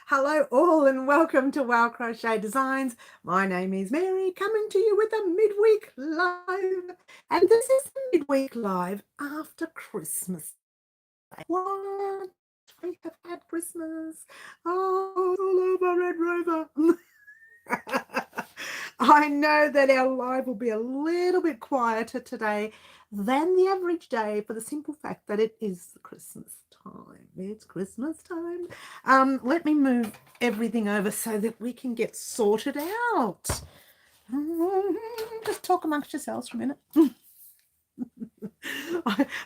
Hello all and welcome to Wow Crochet Designs. My name is Mary, coming to you with a midweek live. And this is the midweek live after Christmas. What? We have had Christmas. Oh, all over Red Rover. I know that our live will be a little bit quieter today than the average day for the simple fact that it is Christmas time. It's Christmas time. Let me move everything over so that we can get sorted out. Just talk amongst yourselves for a minute.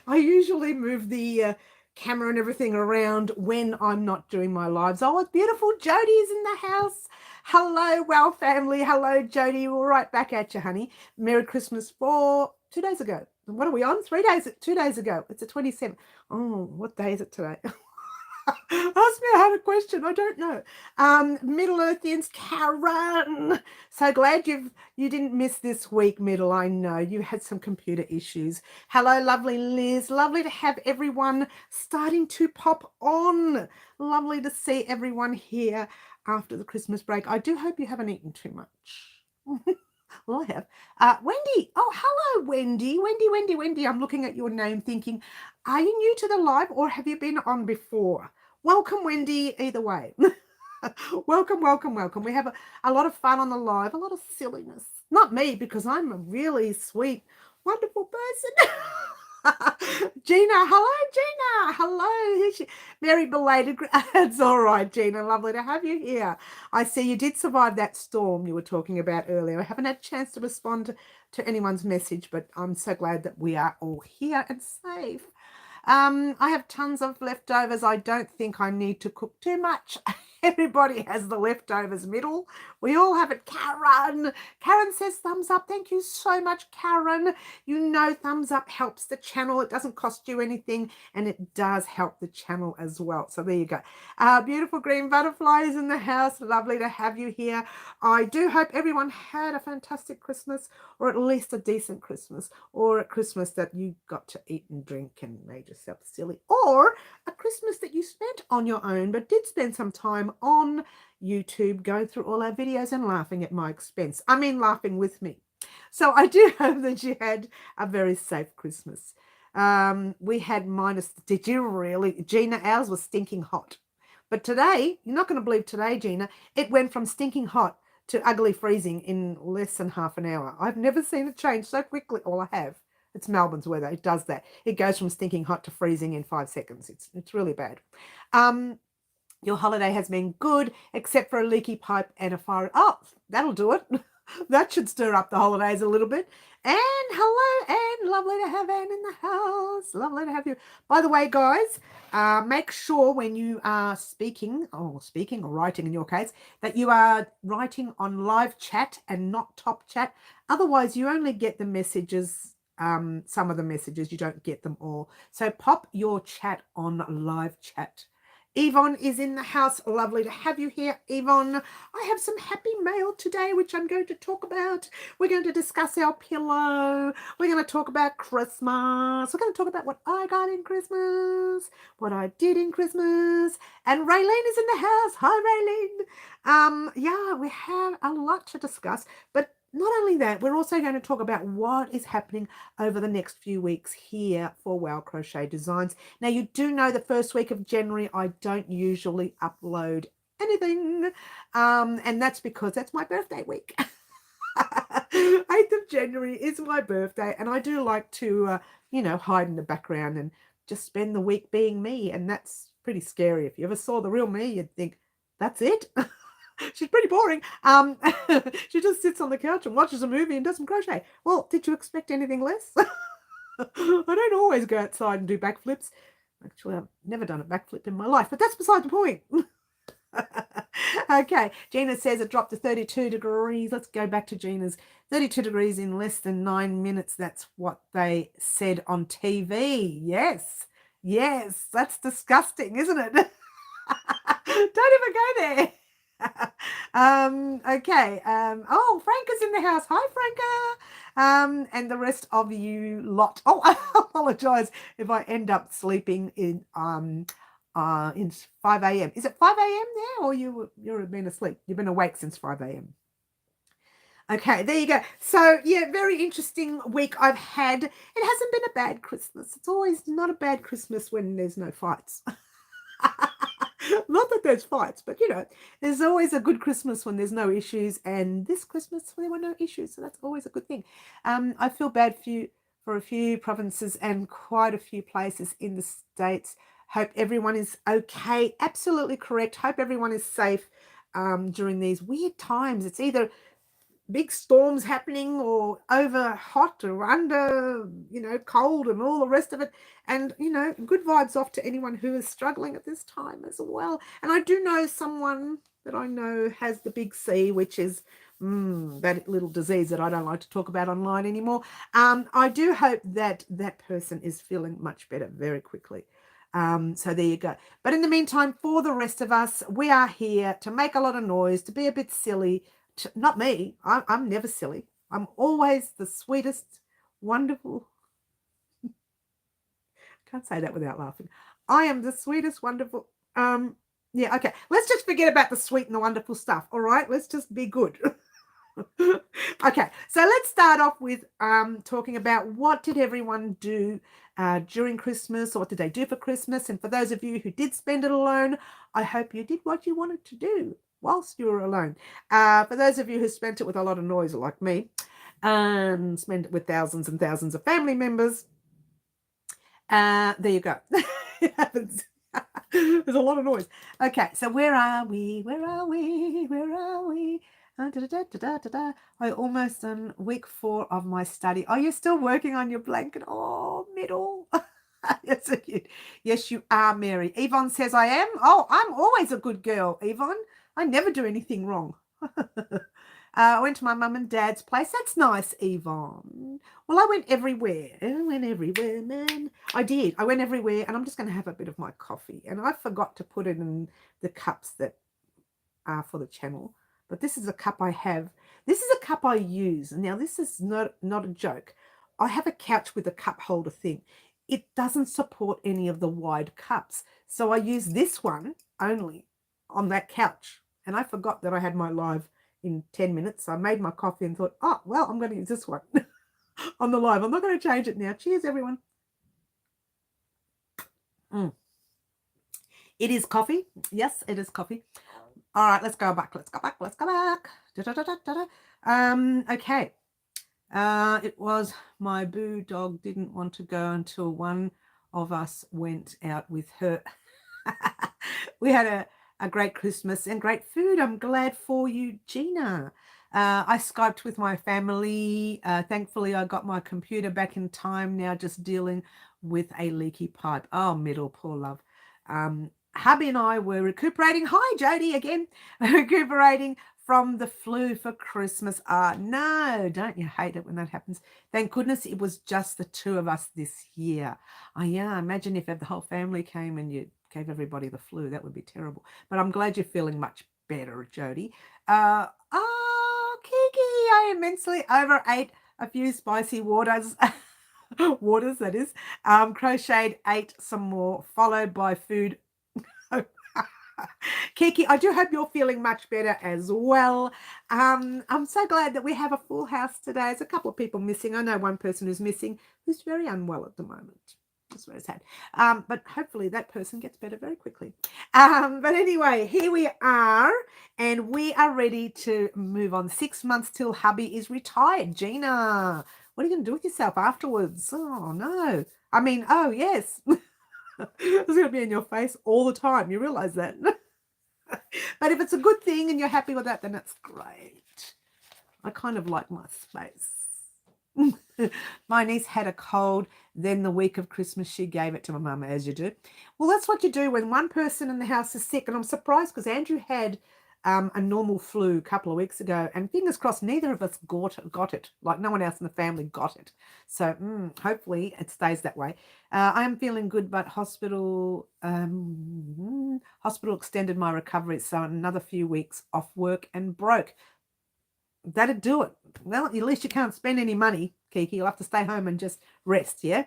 I usually move the camera and everything around when I'm not doing my lives. Oh, it's beautiful. Jodie's in the house. Hello, Wow family. Hello, Jodie. We're right back at you, honey. Merry Christmas for 2 days ago. What are we on? 3 days, 2 days ago. It's the 27th. Oh, what day is it today? Ask me a hard question. I don't know. Middle Earthians, Karen. So glad you didn't miss this week, Middle. I know you had some computer issues. Hello, lovely Liz. Lovely to have everyone starting to pop on. Lovely to see everyone here after the Christmas break. I do hope you haven't eaten too much. Well, I have. Wendy. Oh, hello, Wendy. Wendy. I'm looking at your name thinking, are you new to the live or have you been on before? Welcome, Wendy, either way. Welcome. We have a lot of fun on the live, a lot of silliness. Not me, because I'm a really sweet, wonderful person. Gina, hello, Gina. Hello. Merry belated. It's all right, Gina. Lovely to have you here. I see you did survive that storm you were talking about earlier. I haven't had a chance to respond to anyone's message, but I'm so glad that we are all here and safe. I have tons of leftovers. I don't think I need to cook too much. Everybody has the leftovers, Middle. We all have it. Karen says thumbs up. Thank you so much, Karen. You know thumbs up helps the channel. It doesn't cost you anything, and it does help the channel as well. So there you go. Beautiful green butterflies in the house. Lovely to have you here. I do hope everyone had a fantastic Christmas, or at least a decent Christmas, or a Christmas that you got to eat and drink and made yourself silly, or a Christmas that you spent on your own but did spend some time on YouTube going through all our videos and laughing at my expense. I mean, laughing with me. So I do hope that you had a very safe Christmas. We had minus, did you really? Gina, ours was stinking hot. But today, you're not going to believe today, Gina, it went from stinking hot to ugly freezing in less than half an hour. I've never seen it change so quickly. All I have. It's Melbourne's weather. It does that. It goes from stinking hot to freezing in 5 seconds. It's really bad. Your holiday has been good, except for a leaky pipe and a fire. Oh, that'll do it. That should stir up the holidays a little bit. And hello, Anne. Lovely to have Anne in the house. Lovely to have you. By the way, guys, make sure when you are speaking or writing in your case, that you are writing on live chat and not top chat. Otherwise, you only get the messages, some of the messages, you don't get them all. So pop your chat on live chat. Yvonne is in the house. Lovely to have you here, Yvonne. I have some happy mail today, which I'm going to talk about. We're going to discuss our pillow. We're going to talk about Christmas. We're going to talk about what I got in Christmas, what I did in Christmas. And Raylene is in the house. Hi, Raylene. Yeah, we have a lot to discuss, but not only that, we're also going to talk about what is happening over the next few weeks here for Wow Crochet Designs. Now, you do know the first week of January, I don't usually upload anything. And that's because that's my birthday week. 8th of January is my birthday. And I do like to, hide in the background and just spend the week being me. And that's pretty scary. If you ever saw the real me, you'd think, that's it. She's pretty boring. She just sits on the couch and watches a movie and does some crochet. Well, did you expect anything less? I don't always go outside and do backflips. Actually, I've never done a backflip in my life, but that's beside the point. Okay, Gina says it dropped to 32 degrees. Let's go back to Gina's 32 degrees in less than 9 minutes. That's what they said on TV. Yes, that's disgusting, isn't it? Don't even go there. Okay. Oh, Franca's in the house. Hi, Franca. And the rest of you lot. Oh, I apologize if I end up sleeping in in 5 a.m. Is it 5 a.m. there, or you've been asleep? You've been awake since 5 a.m. Okay, there you go. So, yeah, very interesting week I've had. It hasn't been a bad Christmas. It's always not a bad Christmas when there's no fights. Not that there's fights, but there's always a good Christmas when there's no issues. And this Christmas, there were no issues, so that's always a good thing. I feel bad for a few provinces and quite a few places in the States. Hope everyone is okay. Absolutely correct. Hope everyone is safe during these weird times. It's either big storms happening or over hot or under, cold and all the rest of it. And, good vibes off to anyone who is struggling at this time as well. And I do know someone that I know has the big C, which is that little disease that I don't like to talk about online anymore. I do hope that that person is feeling much better very quickly. So there you go. But in the meantime, for the rest of us, we are here to make a lot of noise, to be a bit silly. Not me. I'm never silly. I'm always the sweetest, wonderful. Can't say that without laughing. I am the sweetest, wonderful. Yeah, okay. Let's just forget about the sweet and the wonderful stuff. All right. Let's just be good. Okay. So let's start off with talking about what did everyone do during Christmas, or what did they do for Christmas? And for those of you who did spend it alone, I hope you did what you wanted to do whilst you were alone. For those of you who spent it with a lot of noise like me, spent it with thousands and thousands of family members, there you go. It happens. There's a lot of noise. Okay, so where are we? Where are we? Where are we? I almost done week 4 of my study. Are you still working on your blanket? Oh, middle. Yes, yes, you are, Mary. Yvonne says I am. Oh, I'm always a good girl, Yvonne. I never do anything wrong. I went to my mum and dad's place. That's nice, Yvonne. Well, I went everywhere. I went everywhere, man. I did. I went everywhere, and I'm just going to have a bit of my coffee. And I forgot to put it in the cups that are for the channel. But this is a cup I have. This is a cup I use. Now, this is not a joke. I have a couch with a cup holder thing. It doesn't support any of the wide cups. So I use this one only on that couch. And I forgot that I had my live in 10 minutes. So I made my coffee and thought, oh, well, I'm going to use this one on the live. I'm not going to change it now. Cheers, everyone. It is coffee. Yes, it is coffee. All right, let's go back. Let's go back. Let's go back. Okay. It was my boo dog didn't want to go until one of us went out with her. We had a great Christmas and great food. I'm glad for you, Gina. I Skyped with my family. Thankfully, I got my computer back in time now, just dealing with a leaky pipe. Oh, middle, poor love. Hubby and I were recuperating. Hi, Jody, again. Recuperating from the flu for Christmas. No, don't you hate it when that happens? Thank goodness it was just the 2 of us this year. Oh, yeah, imagine if the whole family came and you gave everybody the flu. That would be terrible. But I'm glad you're feeling much better, Jody. Kiki, I immensely overate a few spicy waters. Waters, that is. Crocheted, ate some more, followed by food. Kiki, I do hope you're feeling much better as well. I'm so glad that we have a full house today. There's a couple of people missing. I know one person who's missing who's very unwell at the moment. That's very sad. But hopefully that person gets better very quickly. But anyway, here we are, and we are ready to move on. 6 months till hubby is retired. Gina, what are you going to do with yourself afterwards? Oh, no. I mean, oh, yes. It's going to be in your face all the time. You realize that. But if it's a good thing and you're happy with that, then that's great. I kind of like my space. My niece had a cold. Then the week of Christmas, she gave it to my mum, as you do. Well, that's what you do when one person in the house is sick. And I'm surprised because Andrew had a normal flu a couple of weeks ago, and fingers crossed neither of us got it, like no one else in the family got it. So hopefully it stays that way. I am feeling good, but hospital extended my recovery, so another few weeks off work and broke. That'd do it. Well, at least you can't spend any money, Kiki. You'll have to stay home and just rest, yeah?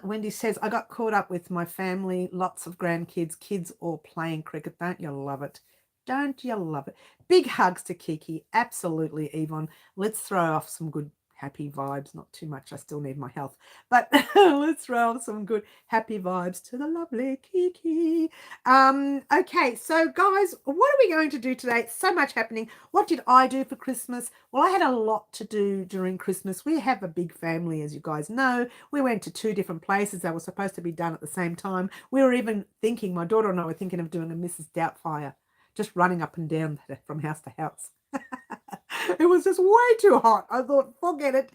Wendy says, I got caught up with my family, lots of grandkids, kids all playing cricket. Don't you love it? Don't you love it? Big hugs to Kiki. Absolutely, Yvonne. Let's throw off some good happy vibes. Not too much. I still need my health. But let's throw off some good happy vibes to the lovely Kiki. Okay, so guys, what are we going to do today? So much happening. What did I do for Christmas? Well, I had a lot to do during Christmas. We have a big family, as you guys know. We went to 2 different places. They were supposed to be done at the same time. We were even thinking, my daughter and I were thinking of doing a Mrs. Doubtfire, just running up and down from house to house. It was just way too hot. I thought, forget it.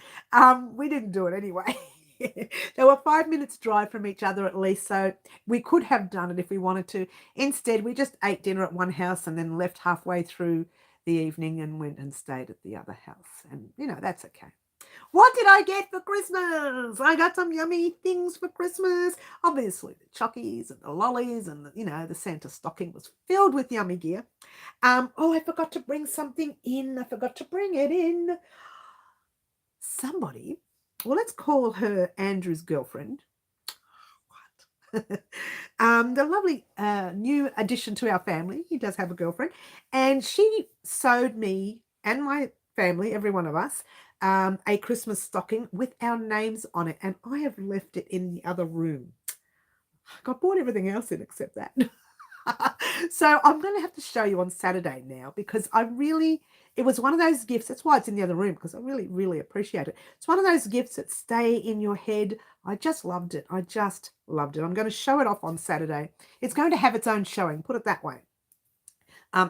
We didn't do it anyway. They were 5 minutes drive from each other at least, so we could have done it if we wanted to. Instead, we just ate dinner at one house and then left halfway through the evening and went and stayed at the other house. And, you know, that's okay. What did I get for Christmas? I got some yummy things for Christmas. Obviously, the chockies and the lollies and, the Santa stocking was filled with yummy gear. Oh, I forgot to bring something in. I forgot to bring it in. Somebody, well, let's call her Andrew's girlfriend. What? The lovely new addition to our family. He does have a girlfriend. And she sewed me and my family, every one of us, a Christmas stocking with our names on it. And I have left it in the other room. I bought everything else in except that. So I'm going to have to show you on Saturday now, because it was one of those gifts. That's why it's in the other room, because I really, really appreciate it. It's one of those gifts that stay in your head. I just loved it. I just loved it. I'm going to show it off on Saturday. It's going to have its own showing, put it that way.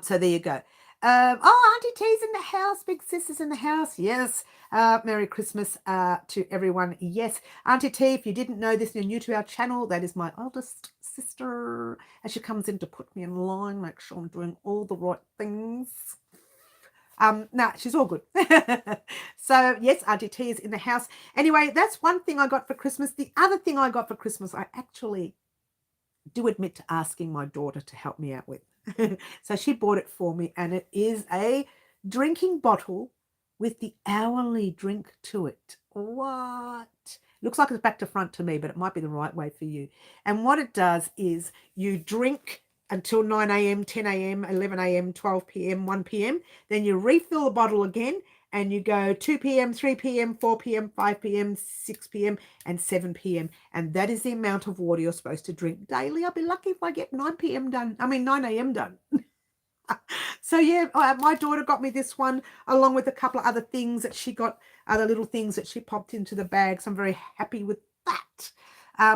So there you go. Auntie T's in the house. Big sis is in the house. Yes. Merry Christmas to everyone. Yes. Auntie T, if you didn't know this and you're new to our channel, that is my oldest sister. As she comes in to put me in line, make sure I'm doing all the right things. No, she's all good. So, yes, Auntie T is in the house. Anyway, that's one thing I got for Christmas. The other thing I got for Christmas, I actually do admit to asking my daughter to help me out with. So she bought it for me, and it is a drinking bottle with the hourly drink to it. What? Looks like it's back to front to me, but it might be the right way for you. And what it does is you drink until 9 a.m., 10 a.m., 11 a.m., 12 p.m., 1 p.m. Then you refill the bottle again, and you go 2 p.m., 3 p.m., 4 p.m., 5 p.m., 6 p.m., and 7 p.m. And that is the amount of water you're supposed to drink daily. I'll be lucky if I get 9 p.m. done. 9 a.m. done. So, yeah, my daughter got me this one along with a couple of other things that she got, other little things that she popped into the bag. So I'm very happy with that.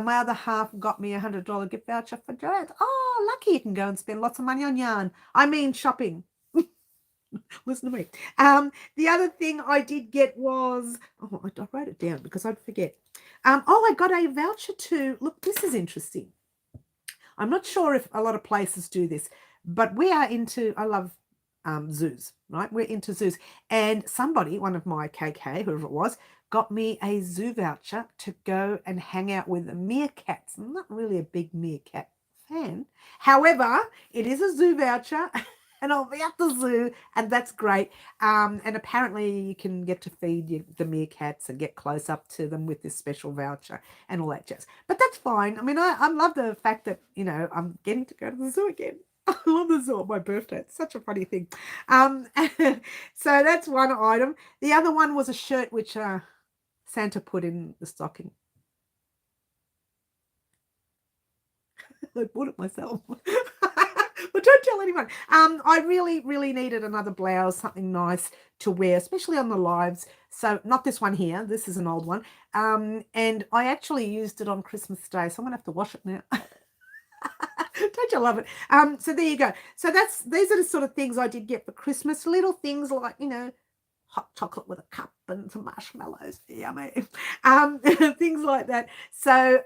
My other half got me a $100 gift voucher for Joanne. Oh, lucky, you can go and spend lots of money on yarn. I mean shopping. Listen to me. The other thing I did get was, I wrote it down because I'd forget. I got a voucher to, look, this is interesting. I'm not sure if a lot of places do this, but we are into, I love zoos, right? We're into zoos. And somebody, one of my KK, whoever it was, got me a zoo voucher to go and hang out with the meerkats. I'm not really a big meerkat fan. However, it is a zoo voucher. And I'll be at the zoo, and that's great. And apparently you can get to feed the meerkats and get close up to them with this special voucher and all that jazz. But that's fine. I love the fact that, I'm getting to go to the zoo again. I love the zoo on my birthday. It's such a funny thing. So that's one item. The other one was a shirt which Santa put in the stocking. I bought it myself. But don't tell anyone. I really, really needed another blouse, something nice to wear, especially on the lives. So not this one here. This is an old one. And I actually used it on Christmas Day, so I'm going to have to wash it now. Don't you love it? So there you go. So these are the sort of things I did get for Christmas. Little things like, hot chocolate with a cup and some marshmallows. Yummy. Things like that. So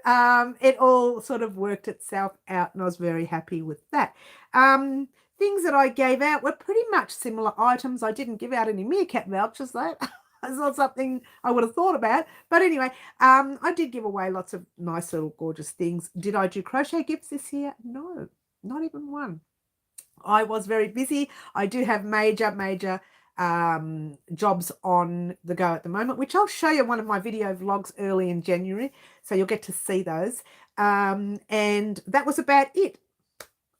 it all sort of worked itself out, and I was very happy with that. Things that I gave out were pretty much similar items. I didn't give out any meerkat vouchers, though. It's not something I would have thought about. But anyway, I did give away lots of nice little gorgeous things. Did I do crochet gifts this year? No, not even one. I was very busy. I do have major jobs on the go at the moment, which I'll show you one of my video vlogs early in January, so you'll get to see those. And that was about it.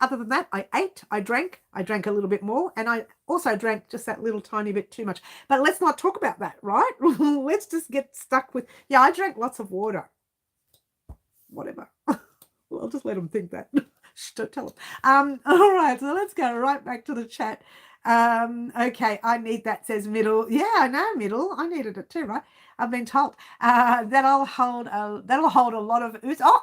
Other than that, I ate, I drank a little bit more, and I also drank just that little tiny bit too much. But let's not talk about that, right? Let's just get stuck with, yeah, I drank lots of water. Whatever. Well, I'll just let them think that. Shh, don't tell them. All right, so let's go right back to the chat. Okay, I need that, says Middle. Yeah, I know, Middle. I needed it too, right? I've been told. That'll hold a lot of ooze. Oh,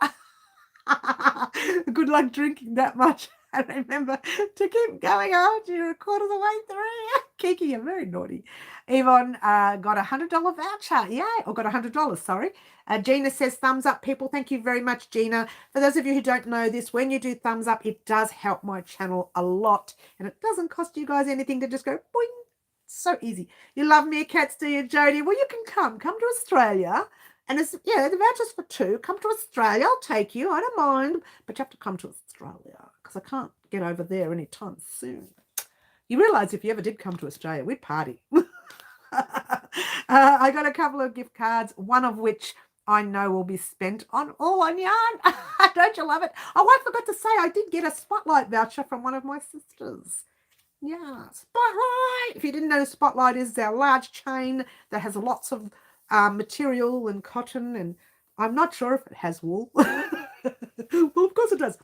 good luck drinking that much. And remember to keep going on. You're a quarter of the way through. Kiki, you're very naughty. Yvonne got $100 voucher. Yay. Or got $100, sorry. Gina says thumbs up, people. Thank you very much, Gina. For those of you who don't know this, when you do thumbs up, it does help my channel a lot. And it doesn't cost you guys anything to just go boing. So easy. You love meerkats, do you, Jody? Well, you can come to Australia. And it's, yeah, the voucher's for two. Come to Australia. I'll take you. I don't mind. But you have to come to Australia because I can't get over there anytime soon. You realise if you ever did come to Australia, we'd party. I got a couple of gift cards, one of which I know will be spent on all on yarn. Don't you love it? Oh, I forgot to say I did get a Spotlight voucher from one of my sisters. Yeah, Spotlight. If you didn't know, Spotlight is our large chain that has lots of material and cotton, and I'm not sure if it has wool. Well, of course it does.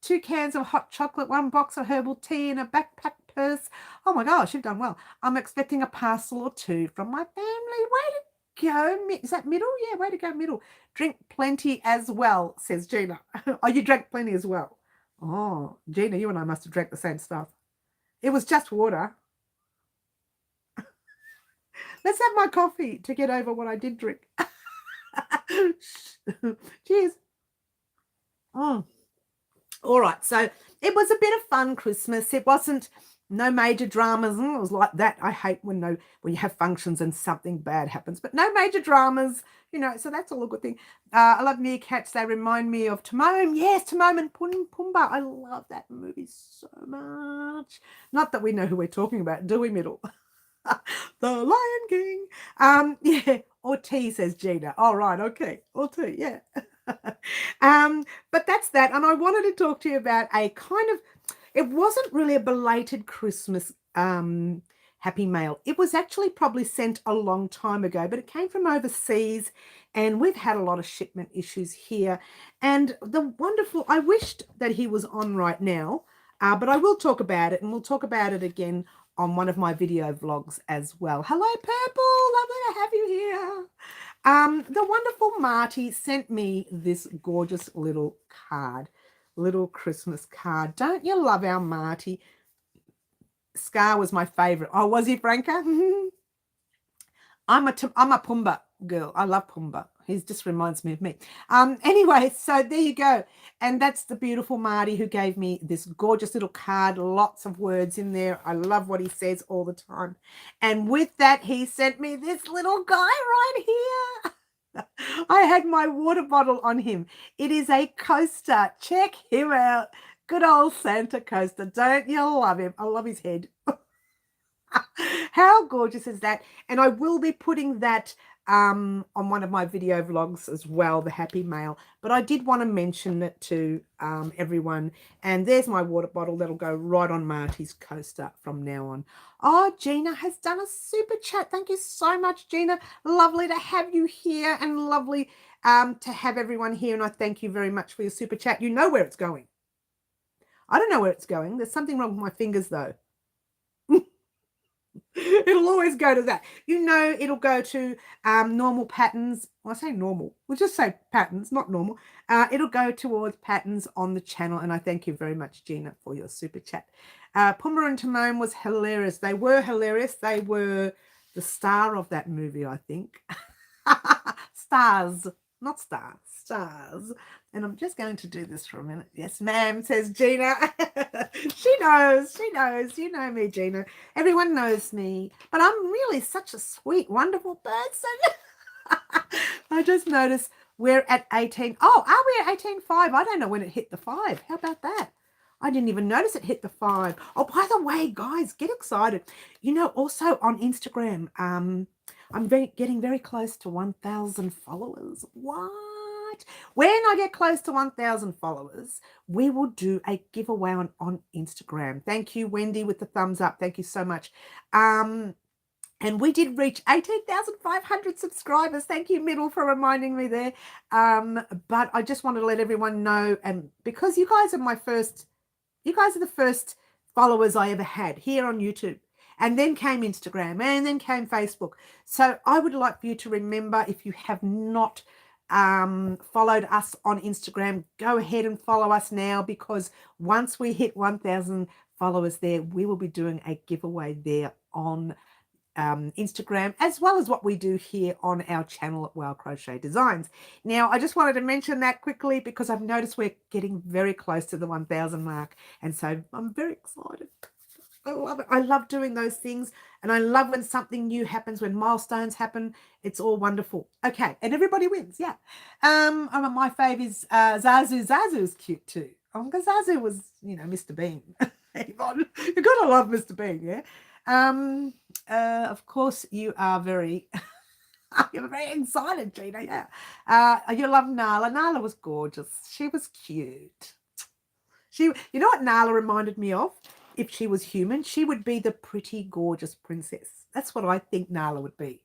2 cans of hot chocolate, 1 box of herbal tea, and a backpack purse. Oh my gosh, you've done well. I'm expecting a parcel or 2 from my family. Way to go. Is that Middle? Yeah, way to go, Middle. Drink plenty as well, says Gina. Oh, you drank plenty as well. Oh, Gina, you and I must have drank the same stuff. It was just water. Let's have my coffee to get over what I did drink. Cheers. Oh. All right, so it was a bit of fun Christmas. It wasn't no major dramas. It was like that. I hate when you have functions and something bad happens, but no major dramas, you know, so that's all a good thing. I love meerkats. They remind me of Timon. Yes, Timon and Pumbaa. I love that movie so much. Not that we know who we're talking about, do we, Middle? The Lion King. Yeah, or tea, says Gina. All right, okay, or tea, yeah. But that's that, and I wanted to talk to you about a kind of, it wasn't really a belated Christmas happy mail. It was actually probably sent a long time ago, but it came from overseas, and we've had a lot of shipment issues here. And I wished that he was on right now, but I will talk about it, and we'll talk about it again on one of my video vlogs as well. Hello, Purple. Lovely to have you here. The wonderful Marty sent me this gorgeous little card, little Christmas card. Don't you love our Marty? Scar was my favorite. Oh, was he, Franca? I'm a Pumbaa girl. I love Pumbaa. He just reminds me of me. Anyway, so there you go. And that's the beautiful Marty who gave me this gorgeous little card, lots of words in there. I love what he says all the time. And with that, he sent me this little guy right here. I had my water bottle on him. It is a coaster. Check him out. Good old Santa coaster. Don't you love him? I love his head. How gorgeous is that? And I will be putting that on one of my video vlogs as well, the happy mail, but I did want to mention it to everyone. And there's my water bottle that'll go right on Marty's coaster from now on. Oh, Gina has done a super chat. Thank you so much, Gina. Lovely to have you here, and lovely to have everyone here, and I thank you very much for your super chat. You know where it's going. I don't know where it's going. There's something wrong with my fingers though. It'll always go to that. You know, it'll go to normal patterns. Well, I say normal. We'll just say patterns, not normal. It'll go towards patterns on the channel. And I thank you very much, Gina, for your super chat. Pumbaa and Timon was hilarious. They were hilarious. They were the star of that movie, I think. Stars, not stars, stars. And I'm just going to do this for a minute. Yes, ma'am, says Gina. She knows. You know me, Gina. Everyone knows me. But I'm really such a sweet, wonderful person. I just noticed we're at 18. Oh, are we at 18.5? I don't know when it hit the 5. How about that? I didn't even notice it hit the 5. Oh, by the way, guys, get excited. You know, also on Instagram, I'm getting very close to 1,000 followers. What? When I get close to 1,000 followers, we will do a giveaway on Instagram. Thank you, Wendy, with the thumbs up. Thank you so much. And we did reach 18,500 subscribers. Thank you, Middle, for reminding me there. But I just wanted to let everyone know, and because you guys are the first followers I ever had here on YouTube. And then came Instagram, and then came Facebook. So I would like for you to remember, if you have not followed us on Instagram, go ahead and follow us now, because once we hit 1,000 followers there, we will be doing a giveaway there on Instagram, as well as what we do here on our channel at Wow Crochet Designs. Now, I just wanted to mention that quickly because I've noticed we're getting very close to the 1,000 mark, and so I'm very excited. I love it. I love doing those things, and I love when something new happens, when milestones happen. It's all wonderful. Okay, and everybody wins. Yeah. My fave is Zazu. Zazu's cute too. Because Zazu was, you know, Mr. Bean. Yvonne, you gotta love Mr. Bean, yeah. Of course, you are very. You're very excited, Gina. Yeah. You love Nala. Nala was gorgeous. She was cute. You know what Nala reminded me of? If she was human, she would be the pretty, gorgeous princess. That's what I think Nala would be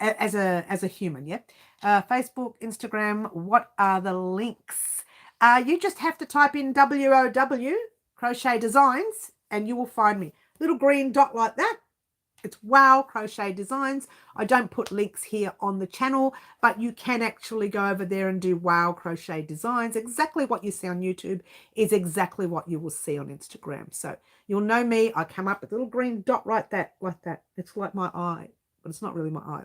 as a human, yeah? Facebook, Instagram, what are the links? You just have to type in WOW, Crochet Designs, and you will find me. Little green dot like that. It's Wow Crochet Designs. I don't put links here on the channel, but you can actually go over there and do Wow Crochet Designs. Exactly what you see on YouTube is exactly what you will see on Instagram. So you'll know me. I come up with a little green dot like that. It's like my eye, but it's not really my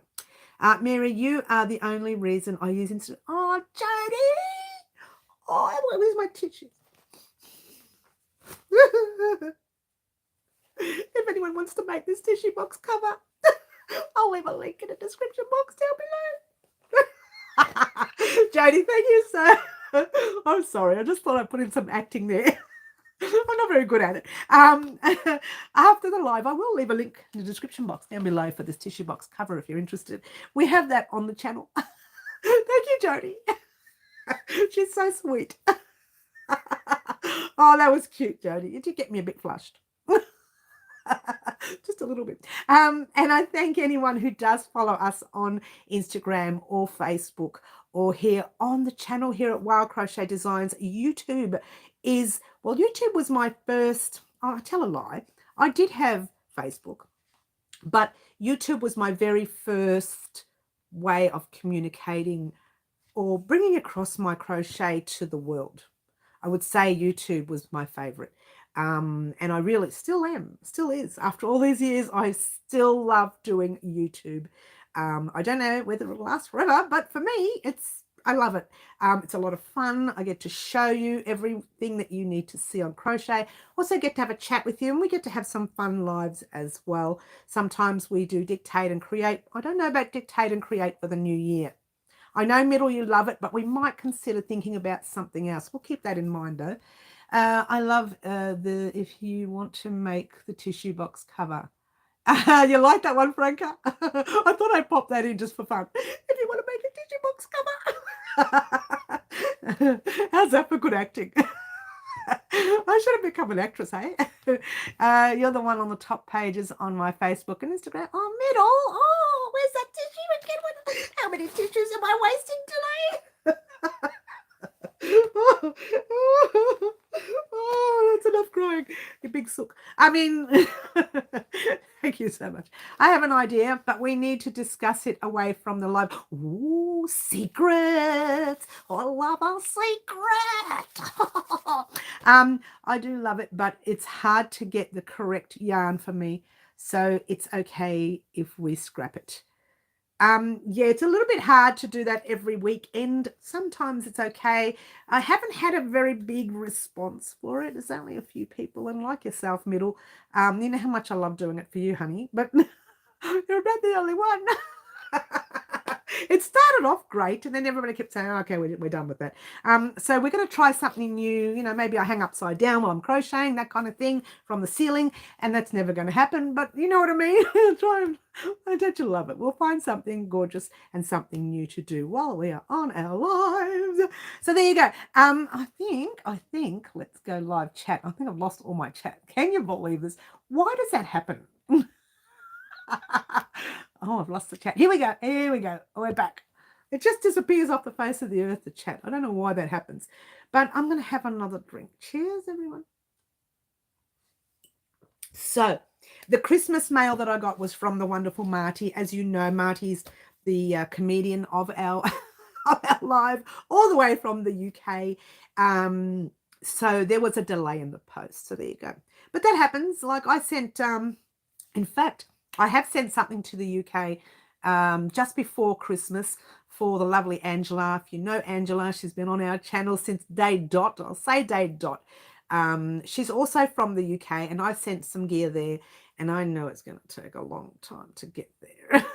eye. Mary, you are the only reason I use Instagram. Oh, Jodie! Oh, where's my tissues? If anyone wants to make this tissue box cover, I'll leave a link in the description box down below. Jodie, thank you so. I'm sorry, I just thought I'd put in some acting there. I'm not very good at it. After the live, I will leave a link in the description box down below for this tissue box cover if you're interested. We have that on the channel. Thank you, Jodie. She's so sweet. Oh, that was cute, Jodie. You did get me a bit flushed. Just a little bit. And I thank anyone who does follow us on Instagram or Facebook or here on the channel here at Wow Crochet Designs. YouTube was my first, I tell a lie. I did have Facebook, but YouTube was my very first way of communicating or bringing across my crochet to the world. I would say YouTube was my favorite. And I really still is. After all these years, I still love doing YouTube. I don't know whether it'll last forever, but for me, I love it. It's a lot of fun. I get to show you everything that you need to see on crochet. Also get to have a chat with you, and we get to have some fun lives as well. Sometimes we do dictate and create. I don't know about dictate and create for the new year. I know, Middle, you love it, but we might consider thinking about something else. We'll keep that in mind, though. I love if you want to make the tissue box cover. You like that one, Franca? I thought I'd pop that in just for fun. If you want to make a tissue box cover. How's that for good acting? I should have become an actress, hey? You're the one on the top pages on my Facebook and Instagram. Oh, Middle. Oh, where's that tissue? How many tissues am I wasting today? Oh, that's enough crying, you big sook. I mean, thank you so much. I have an idea, but we need to discuss it away from the live. Ooh, secrets. I love a secret. I do love it, but it's hard to get the correct yarn for me, so it's okay if we scrap it. Yeah, it's a little bit hard to do that every weekend. Sometimes it's okay. I haven't had a very big response for it. There's only a few people, and like yourself, Middle, you know how much I love doing it for you, honey, but you're about the only one. It started off great, and then everybody kept saying, oh, okay, we're done with that. So we're going to try something new. You know, maybe I hang upside down while I'm crocheting, that kind of thing, from the ceiling, and that's never going to happen. But you know what I mean? Don't you love it? We'll find something gorgeous and something new to do while we are on our lives. So there you go. I think, let's go live chat. I think I've lost all my chat. Can you believe this? Why does that happen? Oh, I've lost the chat. Here we go. Here we go. We're back. It just disappears off the face of the earth, the chat. I don't know why that happens. But I'm going to have another drink. Cheers, everyone. So the Christmas mail that I got was from the wonderful Marty. As you know, Marty's the comedian of our, of our live, all the way from the UK. So there was a delay in the post. So there you go. But that happens. Like I sent, in fact, I have sent something to the UK just before Christmas for the lovely Angela. If you know Angela, she's been on our channel since day dot. I'll say day dot. She's also from the UK, and I sent some gear there, and I know it's going to take a long time to get there.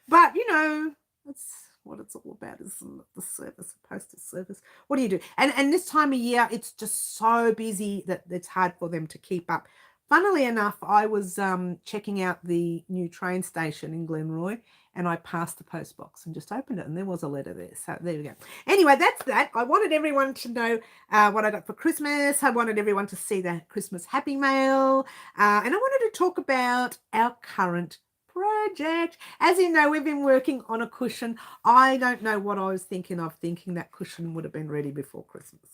But, you know, that's what it's all about, isn't it? The service, postal service. What do you do? And this time of year, it's just so busy that it's hard for them to keep up. Funnily enough, I was checking out the new train station in Glenroy, and I passed the post box and just opened it, and there was a letter there. So there we go. Anyway, that's that. I wanted everyone to know what I got for Christmas. I wanted everyone to see the Christmas Happy Mail, and I wanted to talk about our current project. As you know, we've been working on a cushion. I don't know what I was thinking of, thinking that cushion would have been ready before Christmas.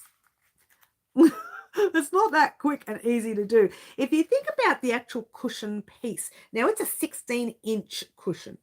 It's not that quick and easy to do. If you think about the actual cushion piece, now it's a 16-inch cushion.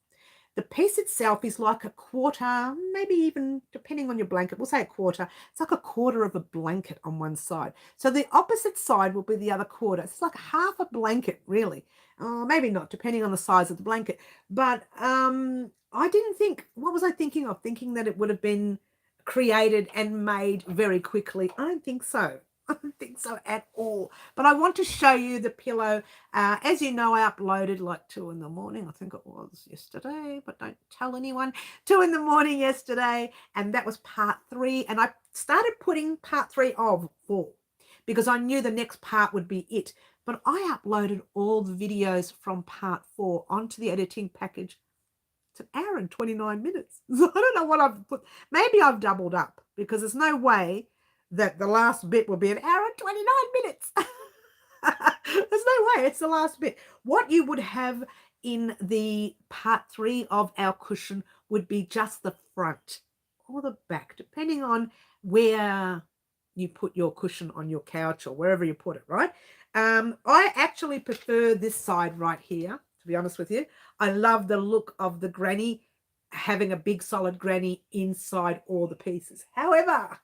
The piece itself is like a quarter, maybe even depending on your blanket, we'll say a quarter. It's like a quarter of a blanket on one side. So the opposite side will be the other quarter. It's like half a blanket, really. Maybe not, depending on the size of the blanket. But I didn't think, what was I thinking of? Thinking that it would have been created and made very quickly. I don't think so. I don't think so at all. But I want to show you the pillow. As you know, I uploaded like 2 in the morning. I think it was yesterday, but don't tell anyone. 2 in the morning yesterday, and that was part 3. And I started putting part 3 of 4 because I knew the next part would be it. But I uploaded all the videos from part 4 onto the editing package. It's 1 hour and 29 minutes. So I don't know what I've put. Maybe I've doubled up because there's no way that the last bit will be 1 hour and 29 minutes. There's no way. It's the last bit. What you would have in the part 3 of our cushion would be just the front or the back, depending on where you put your cushion on your couch or wherever you put it, right? I actually prefer this side right here, to be honest with you. I love the look of the granny, having a big solid granny inside all the pieces. However,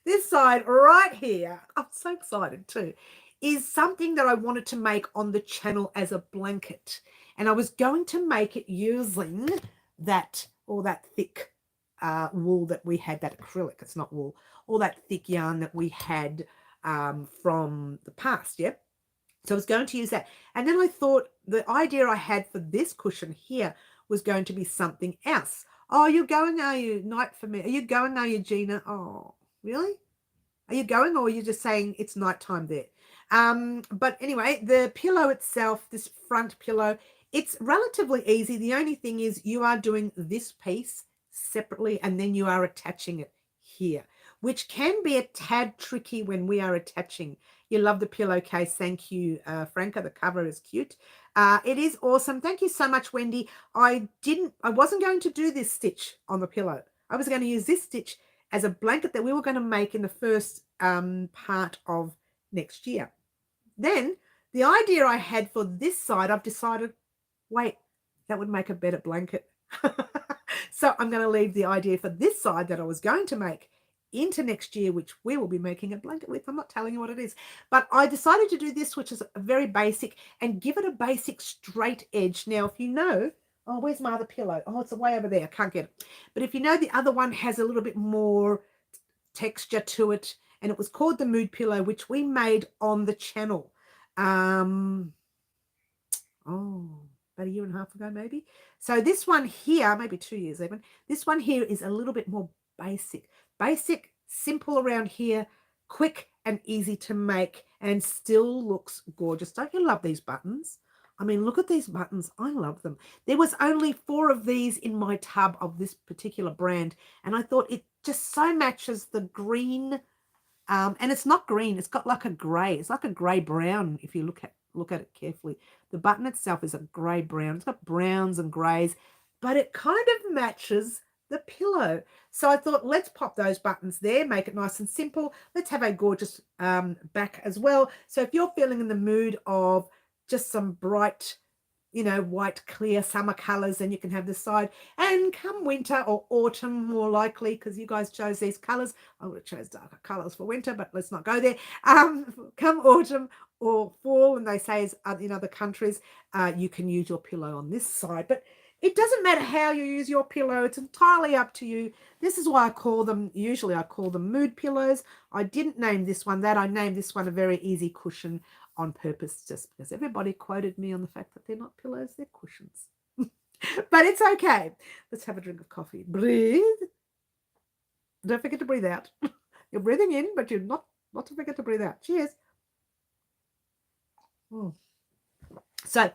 this side right here, I'm so excited too, is something that I wanted to make on the channel as a blanket. And I was going to make it using that, all that thick wool that we had, that acrylic, it's not wool, all that thick yarn that we had from the past, yeah? So I was going to use that. And then I thought the idea I had for this cushion here was going to be something else. Oh, you're going, are you? Night for me. Are you going, are you, Gina? Oh, really? Are you going, or are you just saying it's nighttime there? But anyway, the pillow itself, this front pillow, it's relatively easy. The only thing is you are doing this piece separately and then you are attaching it here, which can be a tad tricky when we are attaching. You love the pillowcase. Thank you, Franca. The cover is cute. It is awesome. Thank you so much, Wendy. I wasn't going to do this stitch on the pillow. I was going to use this stitch as a blanket that we were going to make in the first part of next year. Then the idea I had for this side, I've decided, wait, that would make a better blanket. So I'm going to leave the idea for this side that I was going to make into next year, which we will be making a blanket with. I'm not telling you what it is, but I decided to do this, which is a very basic, and give it a basic straight edge. Now, if you know, oh, where's my other pillow? Oh, it's way over there. I can't get it. But if you know, the other one has a little bit more texture to it, and it was called the Mood Pillow, which we made on the channel. Oh, about a year and a half ago maybe. So this one here, maybe 2 years even, this one here is a little bit more basic. Basic, simple around here, quick and easy to make, and still looks gorgeous. Don't you love these buttons? I mean, look at these buttons. I love them. There was only 4 of these in my tub of this particular brand, and I thought it just so matches the green. And it's not green. It's got like a grey. It's like a grey brown if you look at it carefully. The button itself is a grey brown. It's got browns and greys, but it kind of matches the pillow. So I thought, let's pop those buttons there, make it nice and simple. Let's have a gorgeous back as well. So if you're feeling in the mood of just some bright, you know, white, clear summer colors, then you can have this side. And come winter or autumn, more likely, because you guys chose these colors. I would have chose darker colors for winter, but let's not go there. Come autumn or fall, and they say in other countries, you can use your pillow on this side. But it doesn't matter how you use your pillow. It's entirely up to you. This is why usually I call them mood pillows. I didn't name this one that. I named this one a very easy cushion on purpose, just because everybody quoted me on the fact that they're not pillows, they're cushions. But it's okay. Let's have a drink of coffee. Breathe. Don't forget to breathe out. You're breathing in, but you're not to forget to breathe out. Cheers. So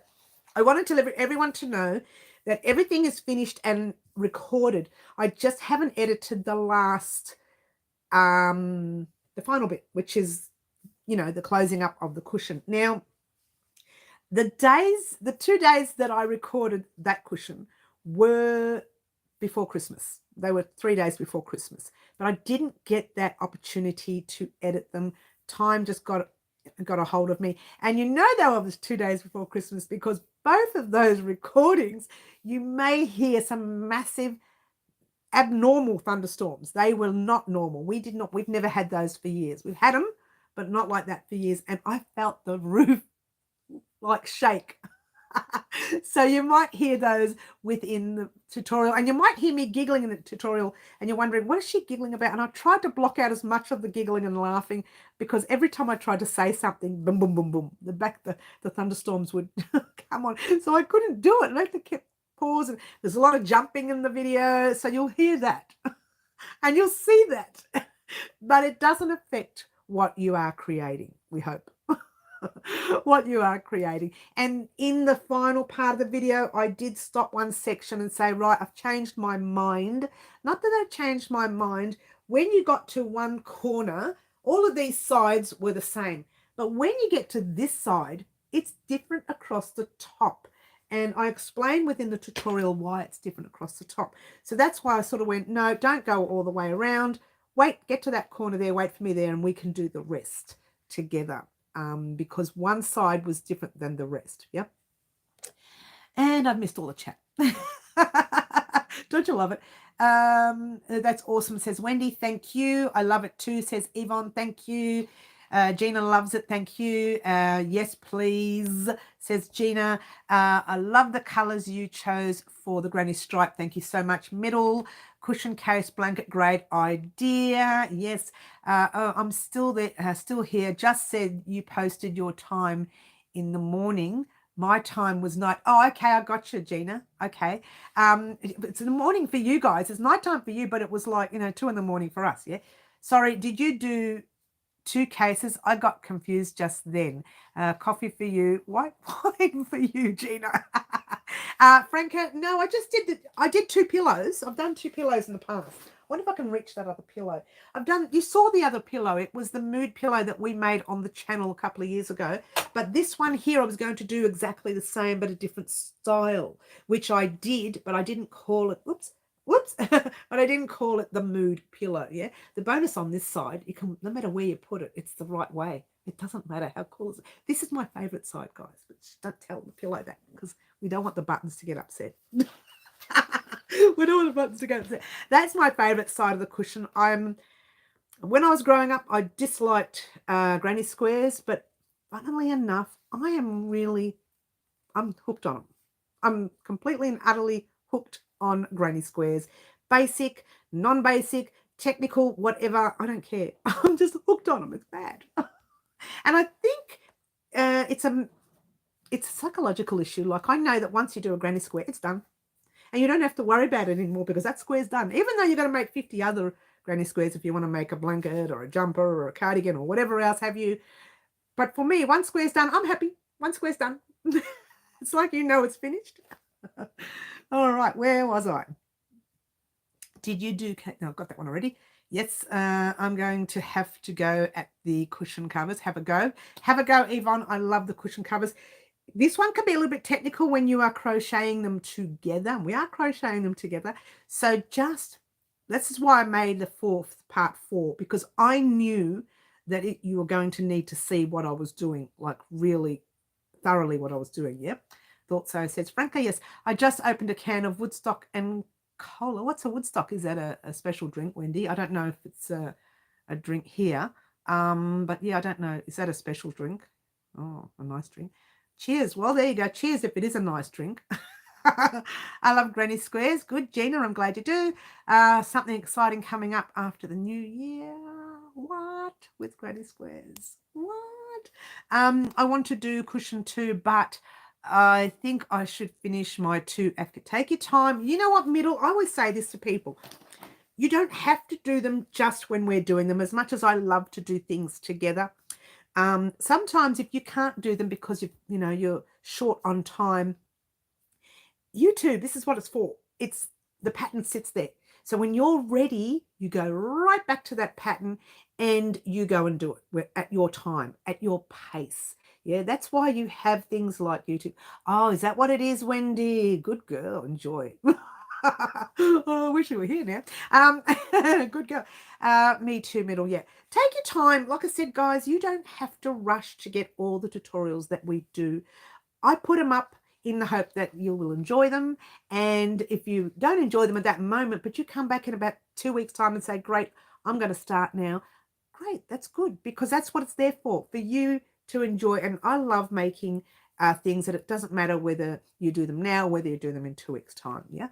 I wanted to let everyone to know that everything is finished and recorded. I just haven't edited the last, the final bit, which is, you know, the closing up of the cushion. Now, the 2 days that I recorded that cushion were before Christmas. They were 3 days before Christmas, but I didn't get that opportunity to edit them. Time just got a hold of me. And you know they were 2 days before Christmas because both of those recordings, you may hear some massive abnormal thunderstorms. They were not normal. We've never had those for years. We've had them, but not like that for years. And I felt the roof like shake. So you might hear those within the tutorial, and you might hear me giggling in the tutorial, and you're wondering, what is she giggling about? And I tried to block out as much of the giggling and laughing, because every time I tried to say something, boom, boom, boom, boom, the thunderstorms would come on. So I couldn't do it. And I had to keep pausing. There's a lot of jumping in the video, so you'll hear that and you'll see that, but it doesn't affect what you are creating, we hope. What you are creating. And in the final part of the video, I did stop one section and say, right, I've changed my mind. Not that I changed my mind. When you got to one corner, all of these sides were the same. But when you get to this side, it's different across the top. And I explained within the tutorial why it's different across the top. So that's why I sort of went, no, don't go all the way around. Wait, get to that corner there, wait for me there, and we can do the rest together. Because one side was different than the rest. Yep. And I've missed all the chat. Don't you love it? That's awesome, says Wendy. Thank you. I love it too, says Yvonne. Thank you. Gina loves it. Thank you. Yes, please, says Gina. I love the colors you chose for the granny stripe. Thank you so much. Middle cushion case blanket, great idea. Yes. I'm still there, still here. Just said you posted your time in the morning. My time was night. Oh, okay. I got you, Gina. Okay. It's in the morning for you guys. It's nighttime for you, but it was like, 2 in the morning for us. Yeah. Sorry. Did you do 2 cases? I got confused just then. Coffee for you, white wine for you, Gina. Franca, no, I did 2 pillows. I've done 2 pillows in the past. I wonder if I can reach that other pillow. You saw the other pillow. It was the mood pillow that we made on the channel a couple of years ago. But this one here, I was going to do exactly the same, but a different style, which I did, but I didn't call it, whoops, but I didn't call it the mood pillow. Yeah, the bonus on this side, you can, no matter where you put it, it's the right way. It doesn't matter how cool it is. This is my favorite side, guys, but don't tell the pillow that, because we don't want the buttons to get upset. We don't want the buttons to get upset. That's my favorite side of the cushion. When I was growing up, I disliked granny squares, but funnily enough, I'm hooked on them. I'm completely and utterly hooked on granny squares. Basic, non-basic, technical, whatever, I don't care. I'm just hooked on them. It's bad. And I think it's it's a psychological issue. Like I know that once you do a granny square, it's done. And you don't have to worry about it anymore because that square's done. Even though you're going to make 50 other granny squares if you want to make a blanket or a jumper or a cardigan or whatever else have you. But for me, one square's done. I'm happy. One square's done. It's like you know it's finished. All right, where was I? Did you do... No, I've got that one already. Yes, I'm going to have to go at the cushion covers. Have a go. Have a go, Yvonne. I love the cushion covers. This one can be a little bit technical when you are crocheting them together. We are crocheting them together. So this is why I made the part 4, because I knew that you were going to need to see what I was doing, like really thoroughly what I was doing. Yep. Thought so. Says, frankly, yes. I just opened a can of Woodstock and cola. What's a Woodstock? Is that a special drink, Wendy? I don't know if it's a drink here. But yeah, I don't know. Is that a special drink? Oh, a nice drink. Cheers. Well, there you go. Cheers if it is a nice drink. I love granny squares. Good, Gina. I'm glad you do. Something exciting coming up after the new year. What? With granny squares. What? I want to do cushion too, but I think I should finish my 2 after. Take your time. You know what, middle? I always say this to people. You don't have to do them just when we're doing them, as much as I love to do things together. Sometimes if you can't do them because you're short on time, YouTube, this is what it's for. It's the pattern sits there. So when you're ready, you go right back to that pattern and you go and do it at your time, at your pace. Yeah, that's why you have things like YouTube. Oh, is that what it is, Wendy? Good girl, enjoy. Oh, I wish you were here now. Good girl. Me too, middle. Yeah, take your time. Like I said, guys, you don't have to rush to get all the tutorials that we do. I put them up in the hope that you will enjoy them. And if you don't enjoy them at that moment, but you come back in about 2 weeks' time and say, great, I'm going to start now. Great, that's good, because that's what it's there for you to enjoy. And I love making things that it doesn't matter whether you do them now, whether you do them in 2 weeks' time. Yeah.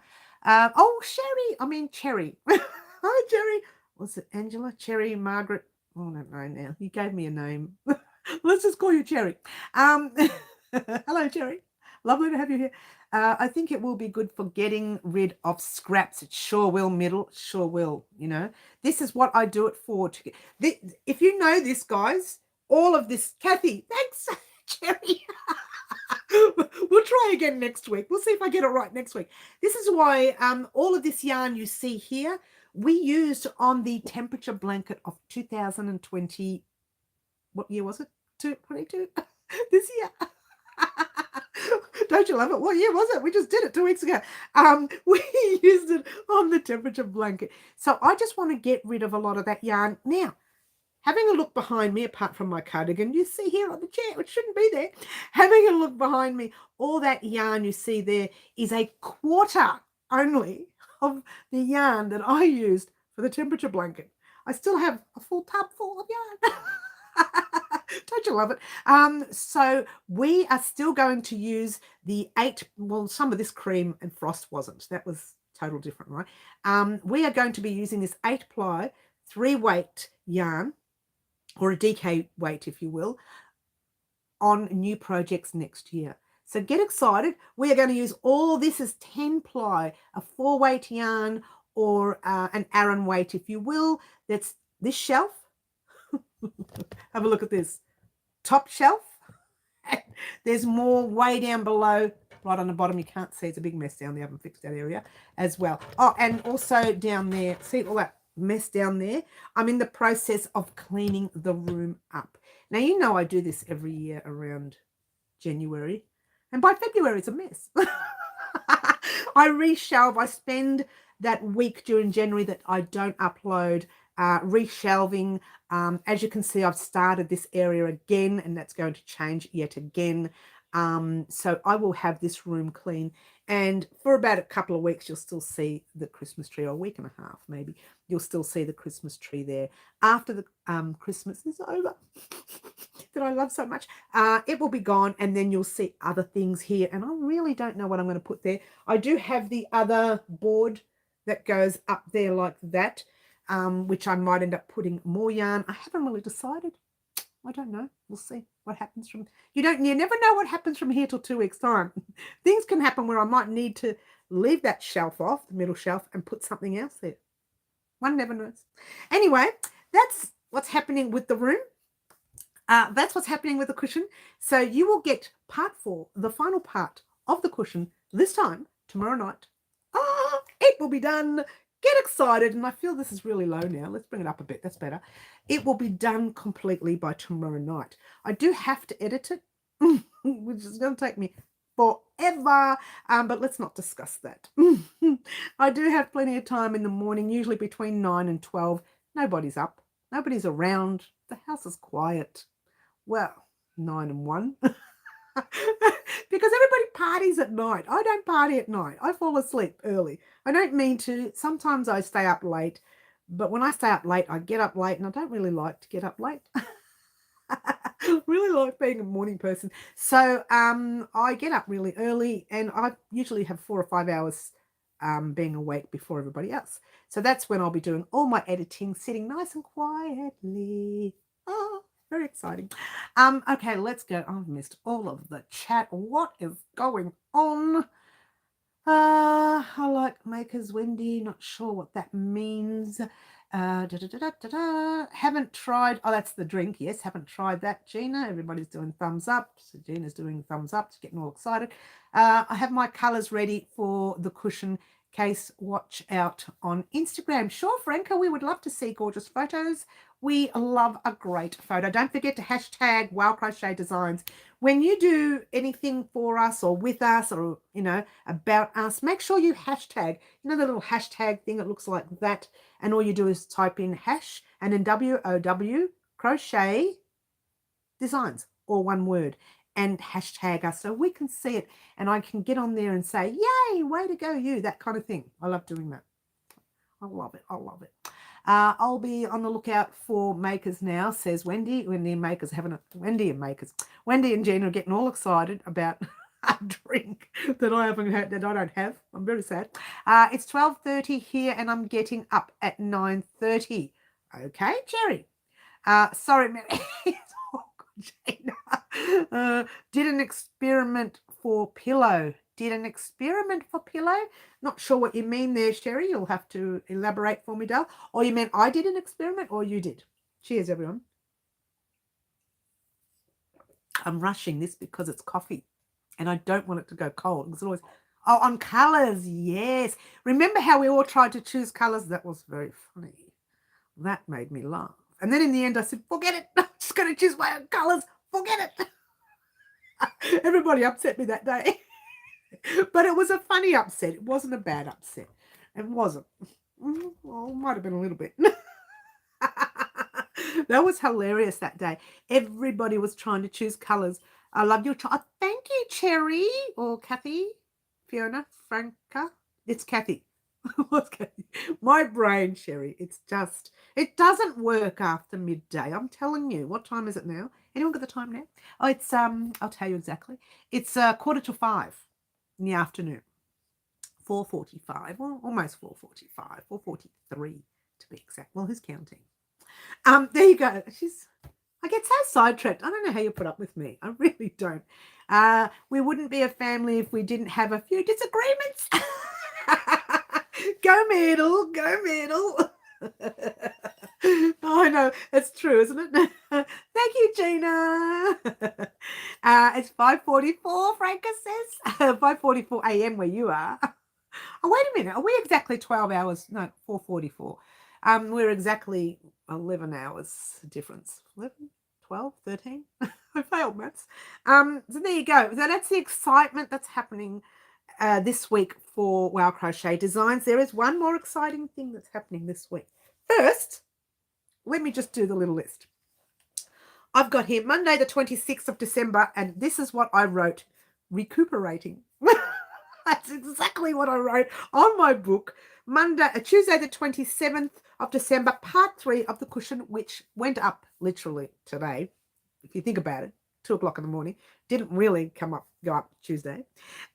Cherry. Hi, Cherry. Was it Angela? Cherry, Margaret? Oh, I don't know now. You gave me a name. Let's just call you Cherry. Hello, Cherry. Lovely to have you here. I think it will be good for getting rid of scraps. It sure will, middle. Sure will, This is what I do it for. If you know this, guys, all of this. Kathy, thanks, Cherry. We'll try again next week. We'll see if I get it right next week. This is why all of this yarn you see here, we used on the temperature blanket of 2020. What year was it? 22? This year. Don't you love it? What year was it? We just did it 2 weeks ago. We used it on the temperature blanket. So I just want to get rid of a lot of that yarn. Now, having a look behind me, apart from my cardigan, you see here on the chair, which shouldn't be there. Having a look behind me, all that yarn you see there is a quarter only of the yarn that I used for the temperature blanket. I still have a full tub full of yarn. Don't you love it? So we are still going to use the 8, well, some of this cream and frost wasn't. That was total different, right? We are going to be using this 8-ply 3-weight yarn, or a DK weight, if you will, on new projects next year. So get excited. We are going to use all this as 10-ply, a 4-weight yarn, or an Aran weight, if you will. That's this shelf. Have a look at this. Top shelf. There's more way down below, right on the bottom. You can't see. It's a big mess down there. I haven't fixed that area as well. Oh, and also down there. See all that mess down there? I'm in the process of cleaning the room up. Now, you know I do this every year around January. And by February, it's a mess. I reshelve. I spend that week during January that I don't upload reshelving. As you can see, I've started this area again, and that's going to change yet again. So I will have this room clean, and for about a couple of weeks you'll still see the Christmas tree, or a week and a half maybe, you'll still see the Christmas tree there. After the Christmas is over, that I love so much, it will be gone, and then you'll see other things here, and I really don't know what I'm going to put there. I do have the other board that goes up there like that, which I might end up putting more yarn. I haven't really decided. I don't know. We'll see what happens from, you never know what happens from here till 2 weeks time. Things can happen where I might need to leave that shelf off, the middle shelf, and put something else there. One never knows. Anyway, that's what's happening with the room. That's what's happening with the cushion. So you will get part 4, the final part of the cushion, this time tomorrow night. It will be done. Get excited. And I feel this is really low now. Let's bring it up a bit. That's better. It will be done completely by tomorrow night. I do have to edit it, which is going to take me forever, but let's not discuss that. I do have plenty of time in the morning, usually between 9 and 12. Nobody's up. Nobody's around. The house is quiet. Well, 9 and 1. Because everybody parties at night. I don't party at night. I fall asleep early. I don't mean to. Sometimes I stay up late, but when I stay up late, I get up late, and I don't really like to get up late. Really like being a morning person. So I get up really early, and I usually have 4 or 5 hours being awake before everybody else. So that's when I'll be doing all my editing, sitting nice and quietly. Very exciting. Okay, let's go. I've missed all of the chat. What is going on? I like makers, Wendy. Not sure what that means. Haven't tried. Oh, that's the drink. Yes, haven't tried that, Gina. Everybody's doing thumbs up. So Gina's doing thumbs up. She's getting all excited. I have my colors ready for the cushion case. Watch out on Instagram. Sure, Franca, we would love to see gorgeous photos. We love a great photo. Don't forget to hashtag Wow Crochet Designs. When you do anything for us or with us or, about us, make sure you hashtag, the little hashtag thing that looks like that. And all you do is type in hash and then WOW Crochet Designs, all one word, and hashtag us so we can see it and I can get on there and say, yay, way to go you, that kind of thing. I love doing that. I love it. I love it. I'll be on the lookout for makers now, says Wendy. Wendy and Gina are getting all excited about a drink that I haven't had, that I don't have. I'm very sad. It's 12:30 here and I'm getting up at 9:30. Okay, Jerry. Sorry, Mary. Oh, good, Gina. Did an experiment for pillow. Not sure what you mean there, Sherry. You'll have to elaborate for me, Dale. Or you meant I did an experiment or you did. Cheers, everyone. I'm rushing this because it's coffee and I don't want it to go cold. It's always, on colours, yes. Remember how we all tried to choose colours? That was very funny. That made me laugh. And then in the end I said, forget it. I'm just going to choose my own colours. Forget it. Everybody upset me that day. But it was a funny upset. It wasn't a bad upset. It wasn't. Well, it might have been a little bit. That was hilarious that day. Everybody was trying to choose colours. I love your child. Thank you, Cherry. Or Kathy, Fiona, Franca. It's Kathy. What's Kathy? My brain, Cherry. It doesn't work after midday. I'm telling you. What time is it now? Anyone got the time now? Oh, it's, I'll tell you exactly. It's 4:45. in the afternoon. 4:45, well, almost 4:45, 4:43 to be exact. Well, who's counting? There you go. I get so sidetracked. I don't know how you put up with me. I really don't. We wouldn't be a family if we didn't have a few disagreements. Go middle, go middle. Oh, I know. It's true, isn't it? Thank you, Gina. It's 5:44, Franca says. 5:44 a.m. where you are. Oh, wait a minute. Are we exactly 12 hours? No, 4:44. We're exactly 11 hours difference. 11, 12, 13? I failed maths. So there you go. So that's the excitement that's happening this week for Wow Crochet Designs. There is one more exciting thing that's happening this week. First, let me just do the little list. I've got here Monday the 26th of December, and this is what I wrote, recuperating. That's exactly what I wrote on my book. Tuesday the 27th of December, part 3 of the cushion, which went up literally today, if you think about it, 2 o'clock in the morning. Didn't really go up Tuesday.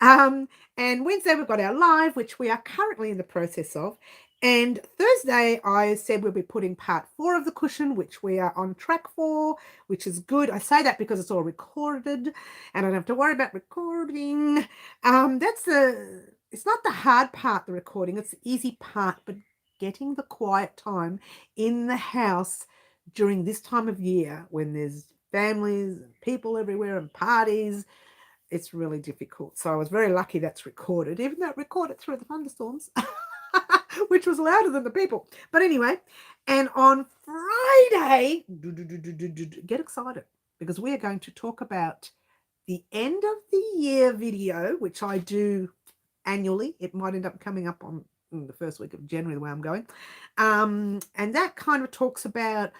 And Wednesday we've got our live, which we are currently in the process of. And Thursday, I said we'll be putting part 4 of the cushion, which we are on track for, which is good. I say that because it's all recorded and I don't have to worry about recording. It's not the hard part, the recording, it's the easy part, but getting the quiet time in the house during this time of year when there's families and people everywhere and parties, it's really difficult. So I was very lucky that's recorded, even though it recorded through the thunderstorms. Which was louder than the people. But anyway, and on Friday, get excited because we are going to talk about the end of the year video, which I do annually. It might end up coming up on the first week of January, the way I'm going. And that kind of talks about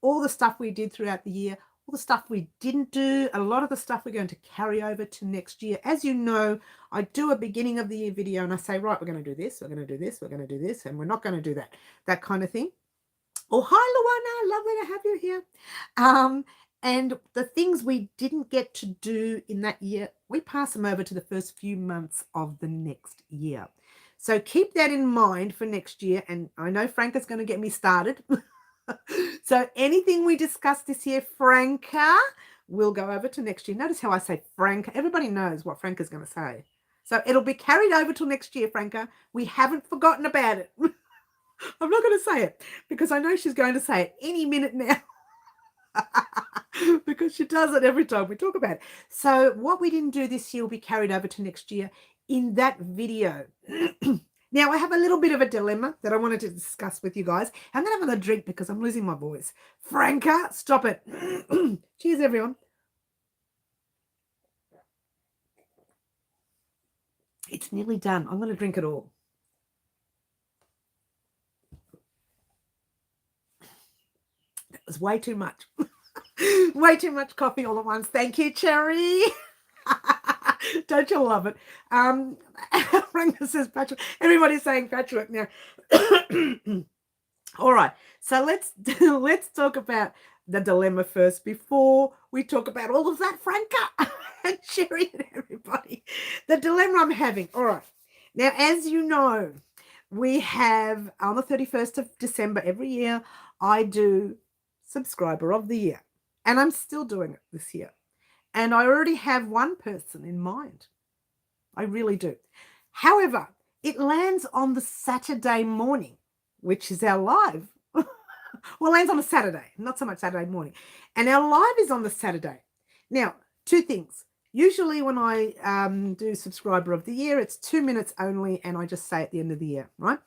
all the stuff we did throughout the year, all the stuff we didn't do, a lot of the stuff we're going to carry over to next year. As you know, I do a beginning of the year video and I say, right, we're going to do this, we're going to do this, we're going to do this, and we're not going to do that kind of thing. Oh, hi, Luana, lovely to have you here. And the things we didn't get to do in that year, we pass them over to the first few months of the next year. So keep that in mind for next year. And I know Franca's going to get me started. So anything we discuss this year, Franca, will go over to next year. Notice how I say Franca. Everybody knows what Franca's going to say. So it'll be carried over till next year, Franca. We haven't forgotten about it. I'm not going to say it because I know she's going to say it any minute now. Because she does it every time we talk about it. So what we didn't do this year will be carried over to next year in that video. Now, I have a little bit of a dilemma that I wanted to discuss with you guys. I'm going to have a drink because I'm losing my voice. Franca, stop it. Cheers, everyone. It's nearly done. I'm going to drink it all. That was way too much. Way too much coffee all at once. Thank you, Cherry. Don't you love it? Franca says patchwork. Everybody's saying patchwork now. All right, so let's talk about the dilemma first before we talk about all of that, Franca and Sherry and everybody. The dilemma I'm having. All right, now as you know, we have on the 31st of December every year, I do subscriber of the year, and I'm still doing it this year. And I already have one person in mind. I really do. However, it lands on the Saturday morning, which is our live. Well, it lands on a Saturday, not so much Saturday morning. And our live is on the Saturday. Now, two things. Usually when I do subscriber of the year, it's 2 minutes only, and I just say at the end of the year, right?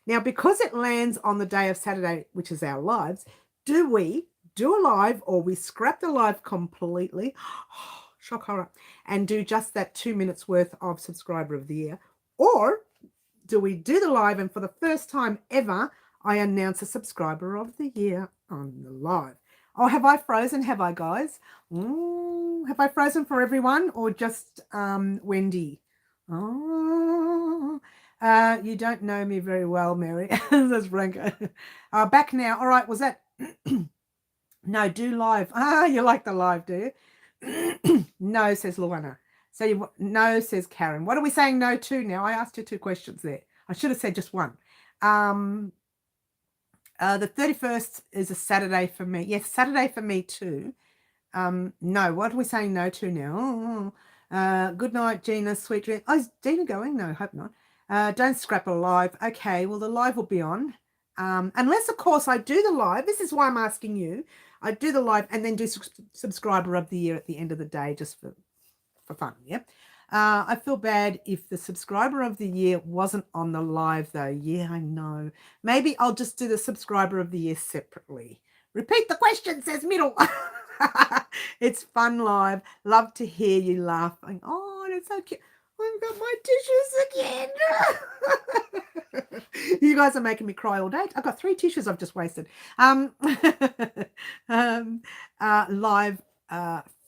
Now, because it lands on the day of Saturday, which is our lives, do we do a live or we scrap the live completely, shock horror, and do just that 2 minutes worth of subscriber of the year? Or do we do the live and for the first time ever, I announce a subscriber of the year on the live? Oh, have I frozen? Have I, guys? Have I frozen for everyone or just Wendy? Oh, you don't know me very well, Mary. That's Franca. Back now. All right, was that... No, do live. You like the live, do you? No, says Luana. So no, says Karen. What are we saying no to now? I asked you 2 questions there. I should have said just one. The 31st is a Saturday for me. Yes, Saturday for me too. No, what are we saying no to now? Good night, Gina. Sweet dream. Oh, is Gina going? No, hope not. Don't scrap a live. Okay, well, the live will be on. Unless, of course, I do the live. This is why I'm asking you. I do the live and then do subscriber of the year at the end of the day just for fun, yeah? I feel bad if the subscriber of the year wasn't on the live, though. Yeah, I know. Maybe I'll just do the subscriber of the year separately. Repeat the question, says Middle. It's fun live. Love to hear you laughing. Oh, that's so cute. I've got my tissues again. You guys are making me cry all day. I've got 3 tissues I've just wasted. Live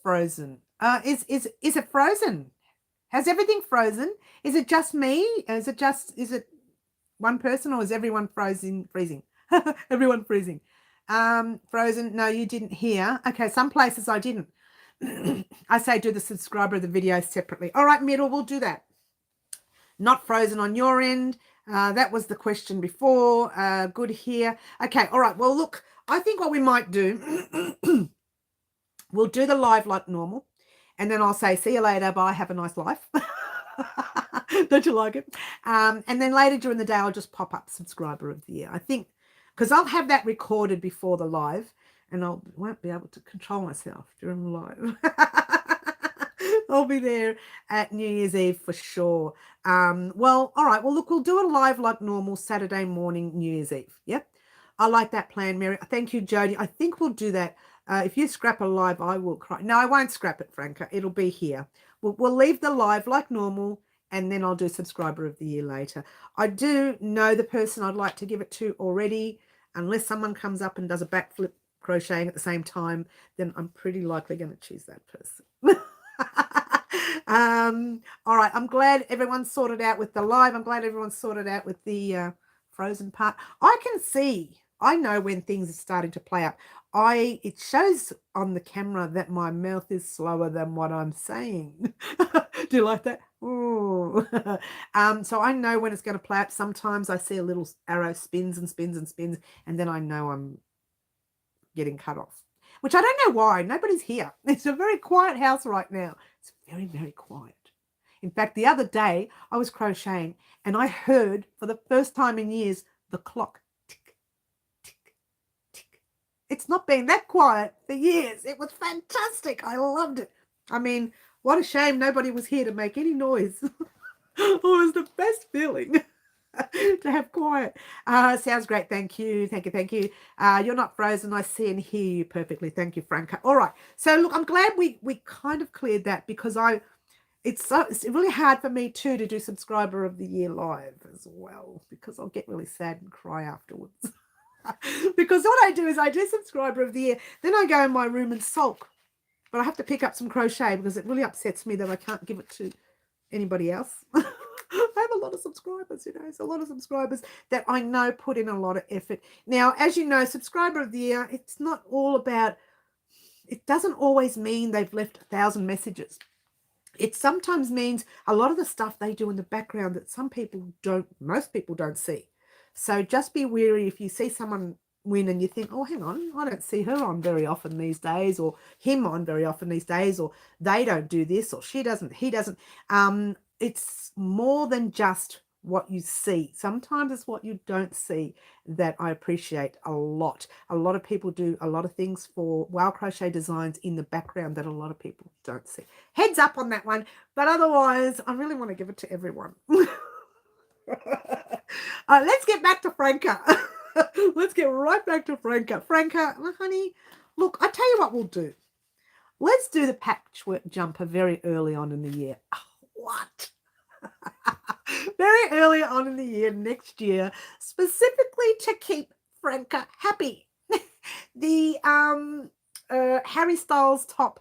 frozen. Is it frozen? Has everything frozen? Is it just me? Is it one person or is everyone freezing? Everyone freezing. Frozen. No, you didn't hear. Okay, some places I didn't. I say do the subscriber of the video separately. All right, Middle, we'll do that. Not frozen on your end. That was the question before. Good here. Okay, all right. Well, look, I think what we might do, we'll do the live like normal, and then I'll say, see you later, bye, have a nice life. Don't you like it? And then later during the day, I'll just pop up subscriber of the year. I think, because I'll have that recorded before the live, and I won't be able to control myself during the live. I'll be there at New Year's Eve for sure. Well, all right. Well, look, we'll do a live like normal Saturday morning, New Year's Eve. Yep. I like that plan, Mary. Thank you, Jody. I think we'll do that. If you scrap a live, I will cry. No, I won't scrap it, Franca. It'll be here. We'll leave the live like normal, and then I'll do subscriber of the year later. I do know the person I'd like to give it to already. Unless someone comes up and does a backflip crocheting at the same time, then I'm pretty likely going to choose that person. All right, I'm glad everyone's sorted out with the live. I'm glad everyone's sorted out with the frozen part. I know when things are starting to play up. It shows on the camera that my mouth is slower than what I'm saying. Do you like that? Ooh. So I know when it's going to play up. Sometimes I see a little arrow spins and spins and spins, and then I know I'm getting cut off, which I don't know why. Nobody's here. It's a very quiet house right now. It's very, very quiet. In fact, the other day I was crocheting and I heard for the first time in years the clock tick, tick, tick. It's not been that quiet for years. It was fantastic. I loved it. I mean, what a shame nobody was here to make any noise. It was the best feeling. To have quiet. Sounds great. Thank you. Thank you. Thank you. You're not frozen. I see and hear you perfectly. Thank you, Franca. All right. So look, I'm glad we kind of cleared that, because it's really hard for me too to do subscriber of the year live as well, because I'll get really sad and cry afterwards. Because what I do is I do subscriber of the year, then I go in my room and sulk. But I have to pick up some crochet because it really upsets me that I can't give it to anybody else. I have a lot of subscribers, it's a lot of subscribers that I know put in a lot of effort. Now, as you know, subscriber of the year, it's not all about, it doesn't always mean they've left 1,000 messages. It sometimes means a lot of the stuff they do in the background that most people don't see. So just be wary if you see someone win and you think, oh, hang on, I don't see her on very often these days, or him on very often these days, or they don't do this, or she doesn't, he doesn't. It's more than just what you see. Sometimes it's what you don't see that I appreciate a lot. A lot of people do a lot of things for Wow Crochet Designs in the background that a lot of people don't see. Heads up on that one. But otherwise, I really want to give it to everyone. Let's get back to Franca. Let's get right back to Franca. Franca, honey, look, I tell you what we'll do. Let's do the patchwork jumper very early on in the year. What? Very early on in the year, next year, specifically to keep Franca happy. The Harry Styles top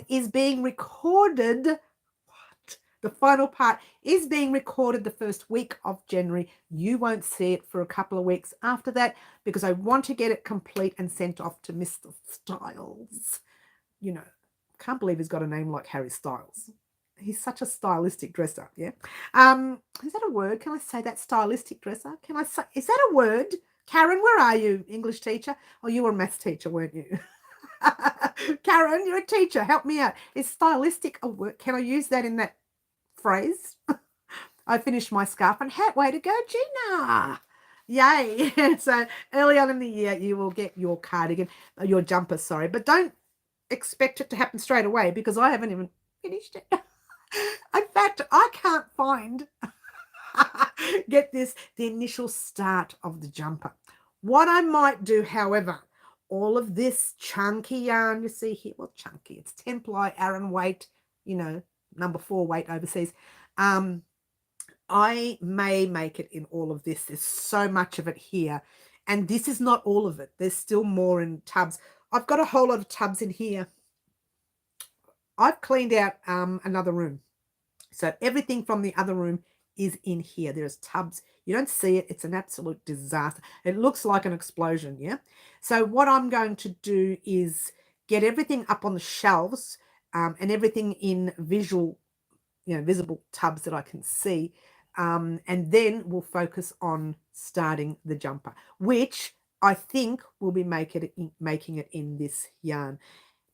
is being recorded. What? The final part is being recorded the first week of January. You won't see it for a couple of weeks after that, because I want to get it complete and sent off to Mr. Styles. Can't believe he's got a name like Harry Styles. He's such a stylistic dresser, yeah? Is that a word? Can I say that, stylistic dresser? Can I say, is that a word? Karen, where are you, English teacher? Oh, you were a maths teacher, weren't you? Karen, you're a teacher. Help me out. Is stylistic a word? Can I use that in that phrase? I finished my scarf and hat. Way to go, Gina. Yay. So early on in the year, you will get your cardigan, your jumper, sorry. But don't expect it to happen straight away, because I haven't even finished it. In fact, I can't find, get this, the initial start of the jumper. What I might do, however, all of this chunky yarn you see here, well, chunky, it's 10 ply Aran weight, number 4 weight overseas. I may make it in all of this. There's so much of it here. And this is not all of it. There's still more in tubs. I've got a whole lot of tubs in here. I've cleaned out another room. So everything from the other room is in here. There's tubs. You don't see it. It's an absolute disaster. It looks like an explosion, yeah? So what I'm going to do is get everything up on the shelves and everything in visible tubs that I can see. And then we'll focus on starting the jumper, which I think we'll be making it in this yarn.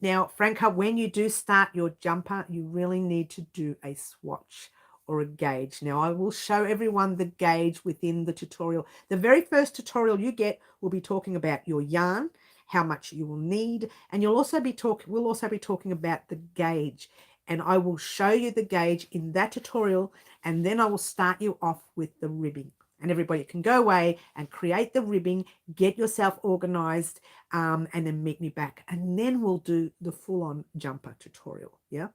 Now, Franca, when you do start your jumper, you really need to do a swatch or a gauge. Now, I will show everyone the gauge within the tutorial. The very first tutorial you get will be talking about your yarn, how much you will need, and we'll also be talking about the gauge. And I will show you the gauge in that tutorial, and then I will start you off with the ribbing. And everybody can go away and create the ribbing, get yourself organized, and then meet me back. And then we'll do the full-on jumper tutorial, yeah?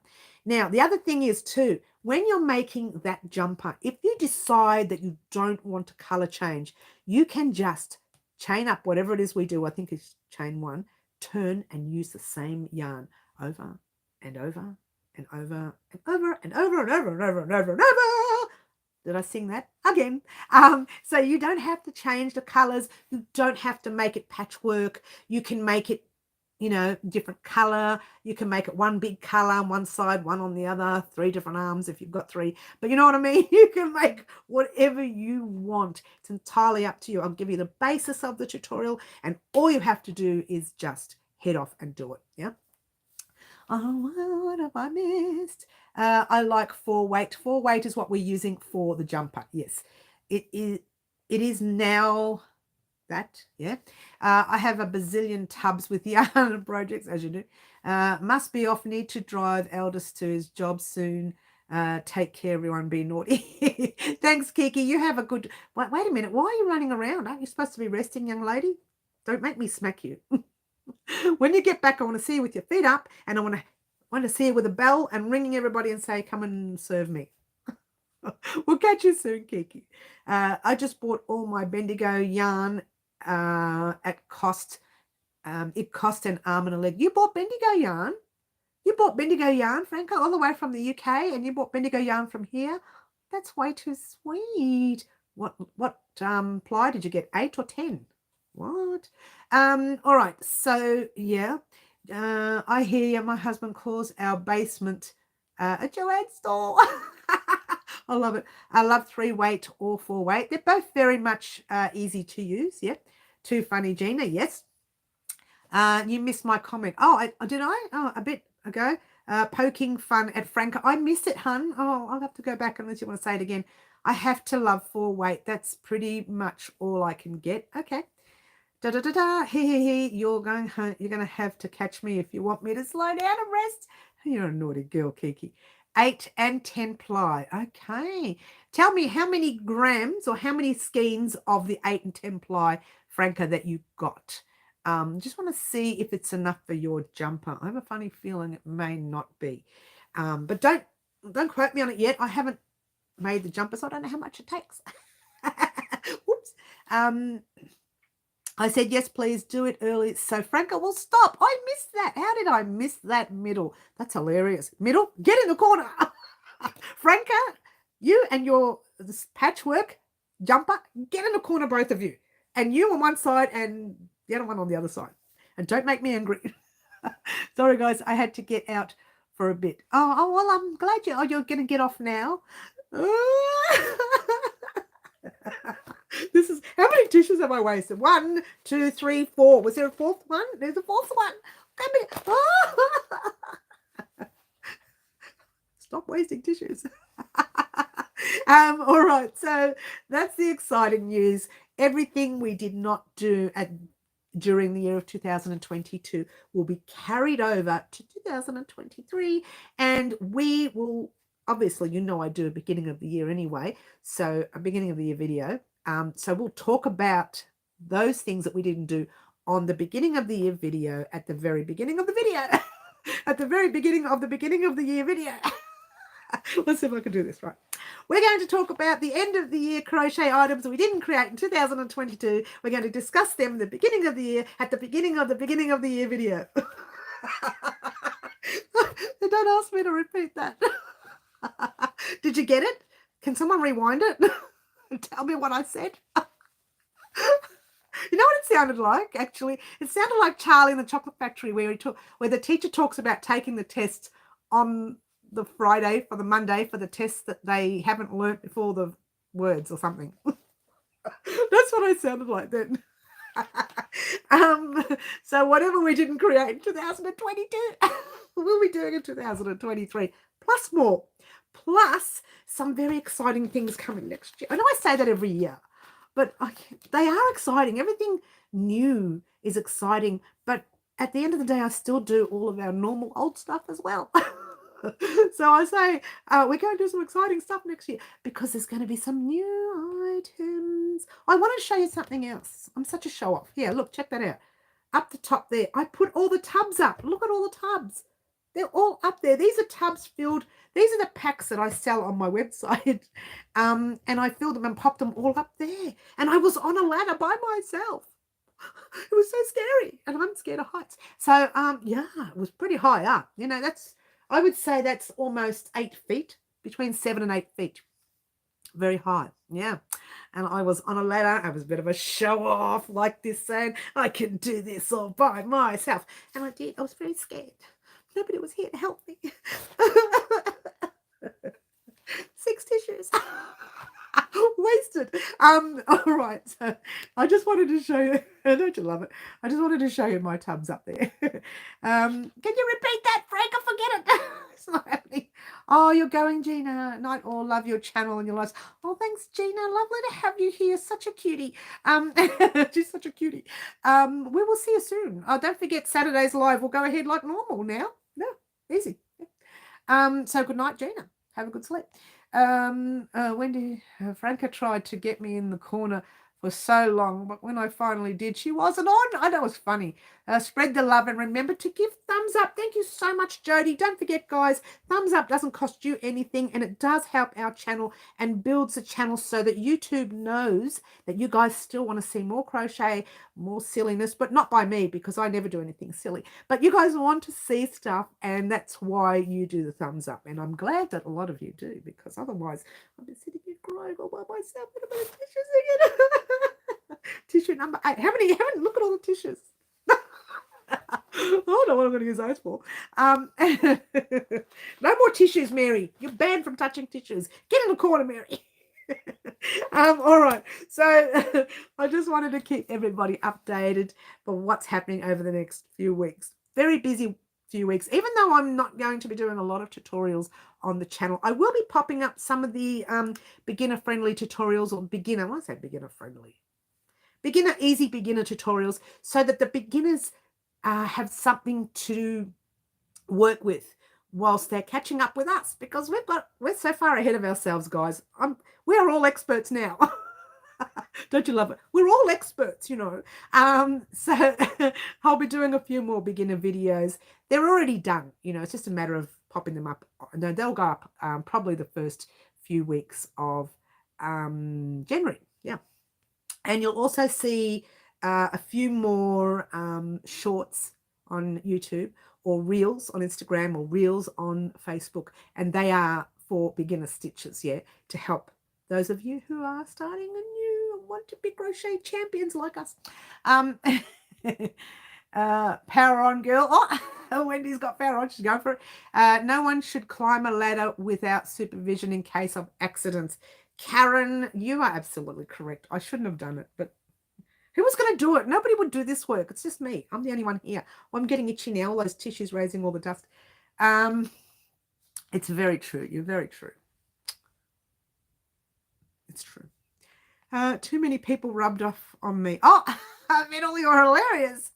Now, the other thing is too, when you're making that jumper, if you decide that you don't want to color change, you can just chain up whatever it is we do. I think it's chain 1, turn and use the same yarn over and over and over and over and over and over and over and over and over. Did I sing that again? So you don't have to change the colors. You don't have to make it patchwork. You can make it, you know, different color. You can make it one big color on one side, one on the other, 3 different arms if you've got 3. But you know what I mean? You can make whatever you want. It's entirely up to you. I'll give you the basis of the tutorial, and all you have to do is just head off and do it. Yeah. Oh, what have I missed? I like 4 weight. 4 weight is what we're using for the jumper. Yes, it is now that, yeah. I have a bazillion tubs with yarn and projects, as you do. Must be off, need to drive eldest to his job soon. Take care, everyone, be naughty. Thanks, Kiki. You have a good... Wait a minute. Why are you running around? Aren't you supposed to be resting, young lady? Don't make me smack you. When you get back, I want to see you with your feet up, and I want to see you with a bell and ringing everybody and say, come and serve me. We'll catch you soon, Kiki. I just bought all my Bendigo yarn at cost. It cost an arm and a leg. You bought Bendigo yarn? You bought Bendigo yarn, Franco, all the way from the UK, and you bought Bendigo yarn from here? That's way too sweet. What ply did you get? 8 or 10? What? All right, so yeah, I hear you. My husband calls our basement a Joanne store. I love it. I love 3 weight or 4 weight. They're both very much easy to use. Yeah. Too funny, Gina. Yes. You missed my comment. Oh, did I? Oh, a bit ago. Poking fun at Franca. I missed it, hun. Oh, I'll have to go back unless you want to say it again. I have to love 4 weight. That's pretty much all I can get. Okay. Da da da da. He. You're going to have to catch me if you want me to slow down and rest. You're a naughty girl, Kiki. 8 and 10 ply. Okay. Tell me how many grams or how many skeins of the 8 and 10 ply, Franca, that you got. Just want to see if it's enough for your jumper. I have a funny feeling it may not be. But don't quote me on it yet. I haven't made the jumper, so I don't know how much it takes. Whoops. I said, yes, please do it early. So Franca will stop. I missed that. How did I miss that middle? That's hilarious. Middle, get in the corner. Franca, you and your this patchwork jumper, get in the corner, both of you. And you on one side and the other one on the other side. And don't make me angry. Sorry, guys, I had to get out for a bit. Oh well, I'm glad you're going to get off now. This is, how many tissues have I wasted? 1, 2, 3, 4. Was there a 4th one? There's a 4th one. Stop wasting tissues. All right, so that's the exciting news. Everything we did not do during the year of 2022 will be carried over to 2023, and we will, obviously, you know, I do a beginning of the year anyway, so a beginning of the year video. So we'll talk about those things that we didn't do on the beginning of the year video at the very beginning of the video. At the very beginning of the year video. Let's see if I can do this right. We're going to talk about the end of the year crochet items that we didn't create in 2022. We're going to discuss them at the beginning of the year at the beginning of the year video. Don't ask me to repeat that. Did you get it? Can someone rewind it? Tell me what I said. You know what it sounded like, actually? It sounded like Charlie in the Chocolate Factory, where the teacher talks about taking the test on the Friday for the Monday for the tests that they haven't learnt before the words or something. That's what I sounded like then. So whatever we didn't create in 2022, we'll be doing in 2023, plus more, plus some very exciting things coming next year. I know I say that every year, but they are exciting. Everything new is exciting, but at the end of the day, I still do all of our normal old stuff as well. So I say we're going to do some exciting stuff next year because there's going to be some new items. I want to show you something else. I'm such a show off. Here, look, check that out. Up the top there, I put all the tubs up. Look at all the tubs. They're all up there. These are tubs filled. These are the packs that I sell on my website. And I filled them and popped them all up there. And I was on a ladder by myself. It was so scary. And I'm scared of heights. So, yeah, it was pretty high up. You know, I would say that's almost 8 feet, between 7 and 8 feet. Very high, yeah. And I was on a ladder. I was a bit of a show off like this, saying I can do this all by myself. And I did. I was very scared. Nobody was here to help me. 6 tissues. Wasted. All right. So I just wanted to show you. Don't you love it? I just wanted to show you my tubs up there. Can you repeat that, Frank? I forget it. It's not happening. Oh, you're going, Gina. Night all. Love your channel and your lives. Oh, thanks, Gina. Lovely to have you here. Such a cutie. She's such a cutie. We will see you soon. Oh, don't forget Saturday's live will go ahead like normal now. No, easy. So good night, Gina. Have a good sleep. Wendy, Franca tried to get me in the corner for so long, but when I finally did, she wasn't on. I know, it was funny. Spread the love and remember to give thumbs up. Thank you so much, Jody. Don't forget, guys, thumbs up doesn't cost you anything, and it does help our channel and builds the channel so that YouTube knows that you guys still want to see more crochet, more silliness, but not by me because I never do anything silly. But you guys want to see stuff, and that's why you do the thumbs up. And I'm glad that a lot of you do, because otherwise I've been sitting here crying all by myself with a bit of tissues again. Tissue number 8. How many? Look at all the tissues. I don't know what I'm going to use those for. No more tissues, Mary. You're banned from touching tissues. Get in the corner, Mary. All right. So I just wanted to keep everybody updated for what's happening over the next few weeks. Very busy few weeks. Even though I'm not going to be doing a lot of tutorials on the channel, I will be popping up some of the beginner-friendly tutorials, or beginner, I want to say beginner-friendly. Easy beginner tutorials, so that the beginners have something to work with whilst they're catching up with us, because we're so far ahead of ourselves, guys. We are all experts now. Don't you love it? We're all experts, you know. So I'll be doing a few more beginner videos. They're already done, you know. It's just a matter of popping them up. No, they'll go up probably the first few weeks of January. Yeah. And you'll also see a few more shorts on YouTube, or reels on Instagram, or reels on Facebook. And they are for beginner stitches, yeah, to help those of you who are starting anew and want to be crochet champions like us. Power on, girl. Oh, Wendy's got power on. She's going for it. No one should climb a ladder without supervision in case of accidents. Karen, you are absolutely correct. I shouldn't have done it, but who was going to do it? Nobody would do this work. It's just me. I'm the only one here. Oh, I'm getting itchy now. All those tissues raising all the dust. It's very true. You're very true. It's true. Too many people rubbed off on me. Oh, Middle, you're hilarious.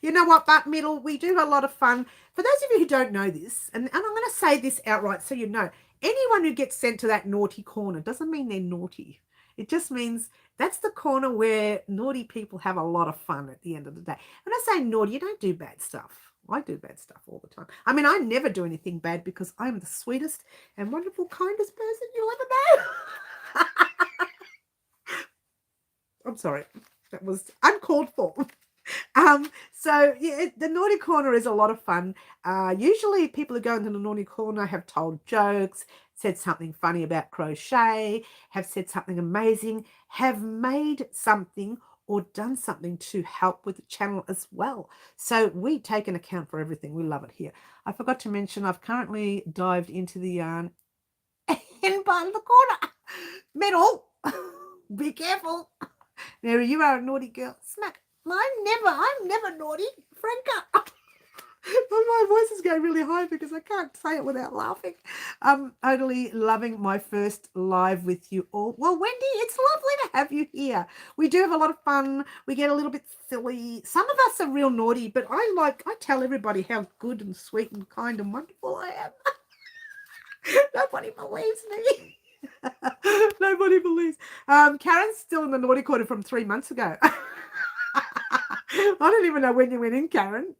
You know what, but Middle, we do a lot of fun. For those of you who don't know this, and I'm going to say this outright so you know, anyone who gets sent to that naughty corner doesn't mean they're naughty. It just means that's the corner where naughty people have a lot of fun at the end of the day. When I say naughty, you don't do bad stuff. I do bad stuff all the time. I mean, I never do anything bad because I'm the sweetest and wonderful, kindest person you'll ever know. I'm sorry. That was uncalled for. So yeah, the naughty corner is a lot of fun. Usually people who go into the naughty corner have told jokes, said something funny about crochet, have said something amazing, have made something or done something to help with the channel as well. So we take an account for everything. We love it here. I forgot to mention I've currently dived into the yarn in part of the corner. Middle. Be careful. Mary, you are a naughty girl. Smack. I'm never naughty. Franca. My voice is going really high because I can't say it without laughing. I'm totally loving my first live with you all. Well, Wendy, it's lovely to have you here. We do have a lot of fun. We get a little bit silly. Some of us are real naughty, but I tell everybody how good and sweet and kind and wonderful I am. Nobody believes me. Nobody believes. Karen's still in the naughty corner from 3 months ago. I don't even know when you went in, Karen.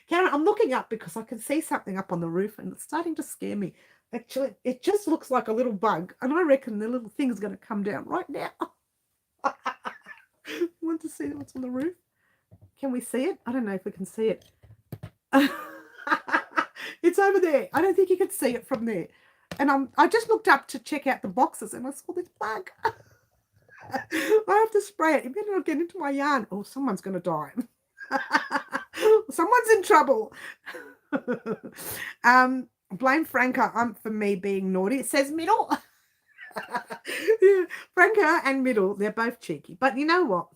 Karen, I'm looking up because I can see something up on the roof and it's starting to scare me. Actually, it just looks like a little bug, and I reckon the little thing is going to come down right now. Want to see what's on the roof? Can we see it? I don't know if we can see it. It's over there. I don't think you can see it from there. And I just looked up to check out the boxes and I saw this bug. I have to spray it. You better not get into my yarn. Oh, someone's going to die. Someone's in trouble. Blame Franca for me being naughty. It says Middle. Yeah, Franca and Middle, they're both cheeky. But you know what?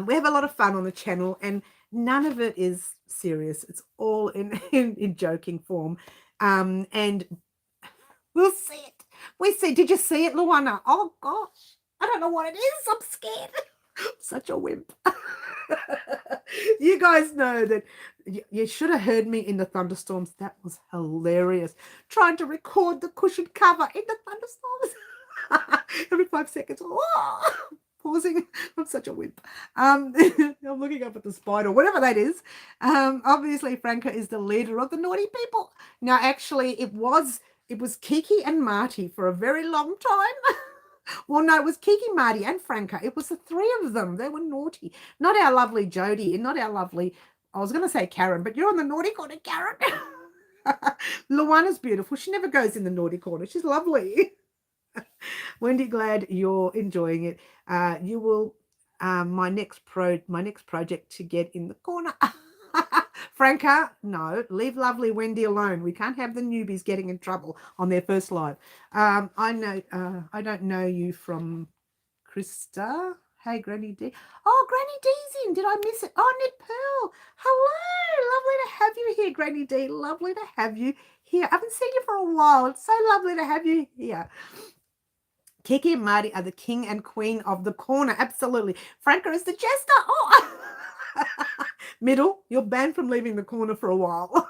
We have a lot of fun on the channel and none of it is serious. It's all in joking form. And we'll see it. We see. Did you see it, Luana? Oh, gosh. I don't know what it is. I'm scared. I'm such a wimp. You guys know that you should have heard me in the thunderstorms. That was hilarious. Trying to record the cushion cover in the thunderstorms. Every 5 seconds. Oh, pausing. I'm such a wimp. I'm looking up at the spider, whatever that is. Obviously, Franca is the leader of the naughty people. Now, actually, it was Kiki and Marty for a very long time. Well, no, it was Kiki, Marty, and Franca. It was the three of them. They were naughty. Not our lovely Jody, and not our lovely, I was going to say Karen, but you're on the naughty corner, Karen. Luana's beautiful. She never goes in the naughty corner. She's lovely. Wendy, glad you're enjoying it. You will, my next project to get in the corner. Franca, no, leave lovely Wendy alone. We can't have the newbies getting in trouble on their first live. I don't know you from Krista. Hey, Granny D. Oh, Granny D's in. Did I miss it? Oh, Knit Pearl. Hello. Lovely to have you here, Granny D. Lovely to have you here. I haven't seen you for a while. It's so lovely to have you here. Kiki and Marty are the king and queen of the corner. Absolutely. Franca is the jester. Oh, Middle, you're banned from leaving the corner for a while.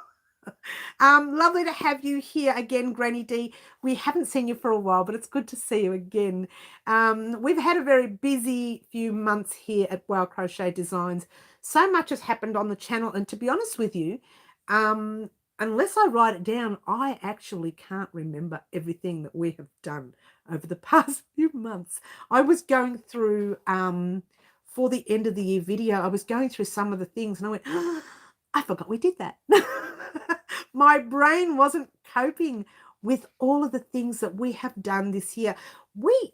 Lovely to have you here again, Granny D. We haven't seen you for a while, but it's good to see you again. We've had a very busy few months here at Crochet Designs. So much has happened on the channel, and to be honest with you, unless I write it down, I actually can't remember everything that we have done over the past few months. I was going through for the end of the year video, I was going through some of the things and I went, oh, I forgot we did that. My brain wasn't coping with all of the things that we have done this year. We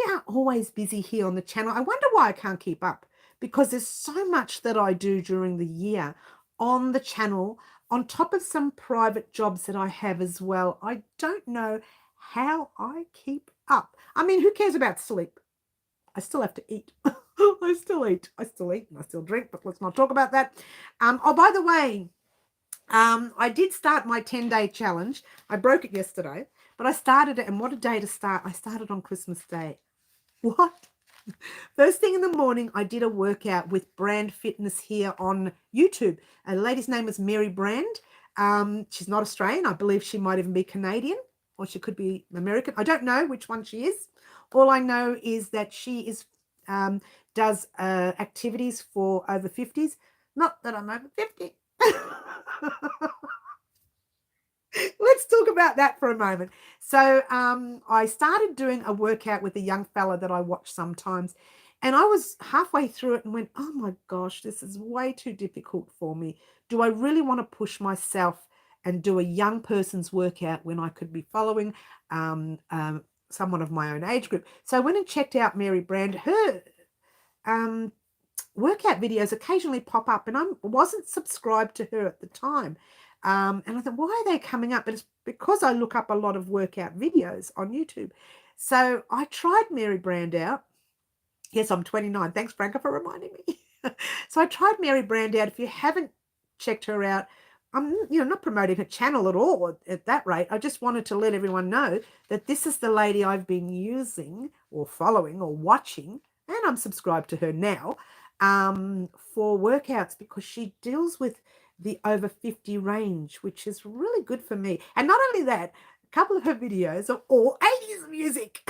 are always busy here on the channel. I wonder why I can't keep up, because there's so much that I do during the year on the channel, on top of some private jobs that I have as well. I don't know how I keep up. I mean, who cares about sleep? I still have to eat. I still eat, and I still drink, but let's not talk about that. Oh, by the way, I did start my 10-day challenge. I broke it yesterday, but I started it, and what a day to start. I started on Christmas Day. What? First thing in the morning, I did a workout with Brand Fitness here on YouTube. The lady's name is Mary Brand. She's not Australian. I believe she might even be Canadian, or she could be American. I don't know which one she is. All I know is that she is does activities for over 50s. Not that I'm over 50. Let's talk about that for a moment. So I started doing a workout with a young fella that I watch sometimes, and I was halfway through it and went, oh my gosh, this is way too difficult for me. Do I really want to push myself and do a young person's workout when I could be following someone of my own age group? So I went and checked out Mary Brand. Her workout videos occasionally pop up, and I wasn't subscribed to her at the time. And I thought, why are they coming up? But it's because I look up a lot of workout videos on YouTube. So I tried Mary Brand out. Yes, I'm 29. Thanks, Franca, for reminding me. So I tried Mary Brand out. If you haven't checked her out, I'm not promoting her channel at all at that rate. I just wanted to let everyone know that this is the lady I've been using or following or watching, and I'm subscribed to her now for workouts because she deals with the over 50 range, which is really good for me. And not only that, a couple of her videos are all 80s music.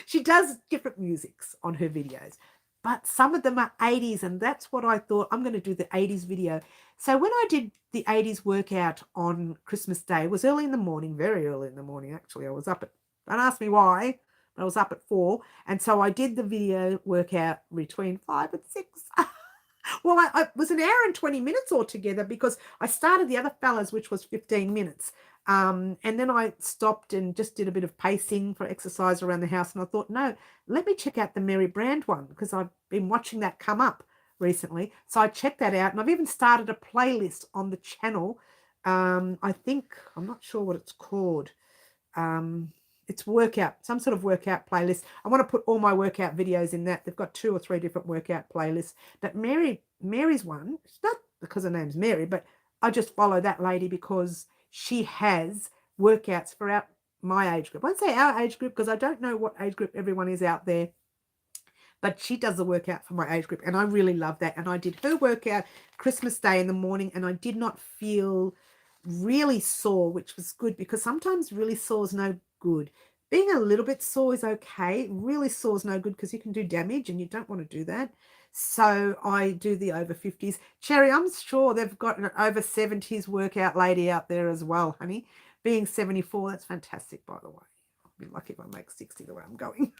She does different musics on her videos, but some of them are 80s, and that's what I thought. I'm going to do the 80s video. So when I did the 80s workout on Christmas Day, it was early in the morning, very early in the morning, actually. I was up at, don't ask me why, but I was up at 4. And so I did the video workout between 5 and 6. Well, I was an hour and 20 minutes altogether because I started the other fellas, which was 15 minutes. And then I stopped and just did a bit of pacing for exercise around the house. And I thought, no, let me check out the Mary Brand one because I've been watching that come up recently. So I checked that out, and I've even started a playlist on the channel. I think, I'm not sure what it's called. It's workout, some sort of workout playlist. I want to put all my workout videos in that. They've got 2 or 3 different workout playlists. But Mary's one, it's not because her name's Mary, but I just follow that lady because she has workouts for my age group. I won't say our age group because I don't know what age group everyone is out there. But she does the workout for my age group, and I really love that. And I did her workout Christmas Day in the morning, and I did not feel really sore, which was good because sometimes really sore is no good. Being a little bit sore is okay. Really sore is no good because you can do damage, and you don't want to do that. So I do the over 50s. Cherry, I'm sure they've got an over 70s workout lady out there as well, honey. Being 74, that's fantastic, by the way. I'll be lucky if I make 60 the way I'm going.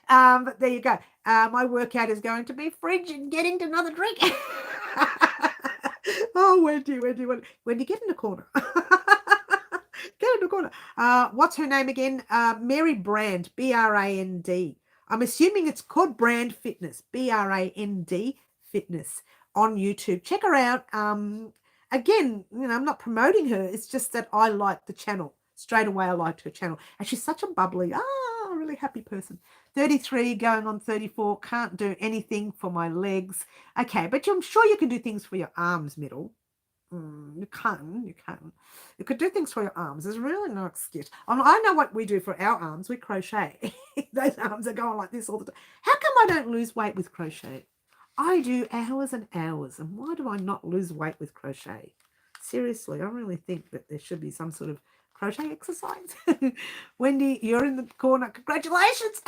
But there you go. My workout is going to be frigid, getting to another drink. Oh, Wendy, get in the corner. Get in the corner. What's her name again? Mary Brand, Brand. I'm assuming it's called Brand Fitness, Brand Fitness on YouTube. Check her out. Again, I'm not promoting her. It's just that I like the channel. Straight away, I liked her channel. And she's such a bubbly, really happy person. 33 going on 34. Can't do anything for my legs. Okay, but I'm sure you can do things for your arms, middle. You can. You could do things for your arms. There's really no excuse. I know what we do for our arms. We crochet. Those arms are going like this all the time. How come I don't lose weight with crochet? I do hours and hours. And why do I not lose weight with crochet? Seriously, I really think that there should be some sort of crochet exercise. Wendy, you're in the corner. Congratulations.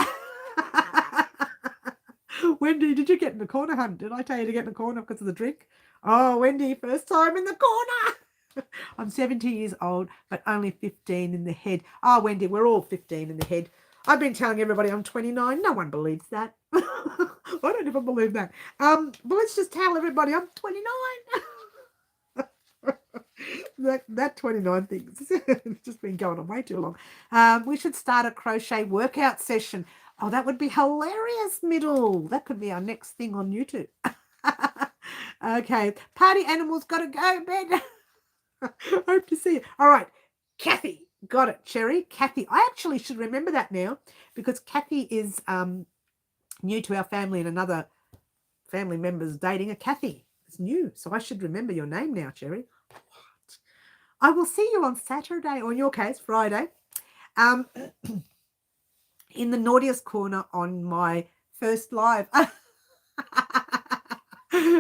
Wendy, did you get in the corner, hun? Did I tell you to get in the corner because of the drink? Oh, Wendy, first time in the corner. I'm 70 years old, but only 15 in the head. Oh, Wendy, we're all 15 in the head. I've been telling everybody I'm 29. No one believes that. I don't even believe that. But let's just tell everybody I'm 29. that 29 thing it's just been going on way too long. We should start a crochet workout session. Oh, that would be hilarious, middle. That could be our next thing on YouTube. Okay, party animals gotta go bed. Hope to see you. All right, Kathy, got it. Cherry, Kathy. I actually should remember that now because Kathy is new to our family, and another family member's dating a Kathy. It's new, so I should remember your name now, Cherry. What? I will see you on Saturday, or in your case, Friday, in the naughtiest corner on my first live.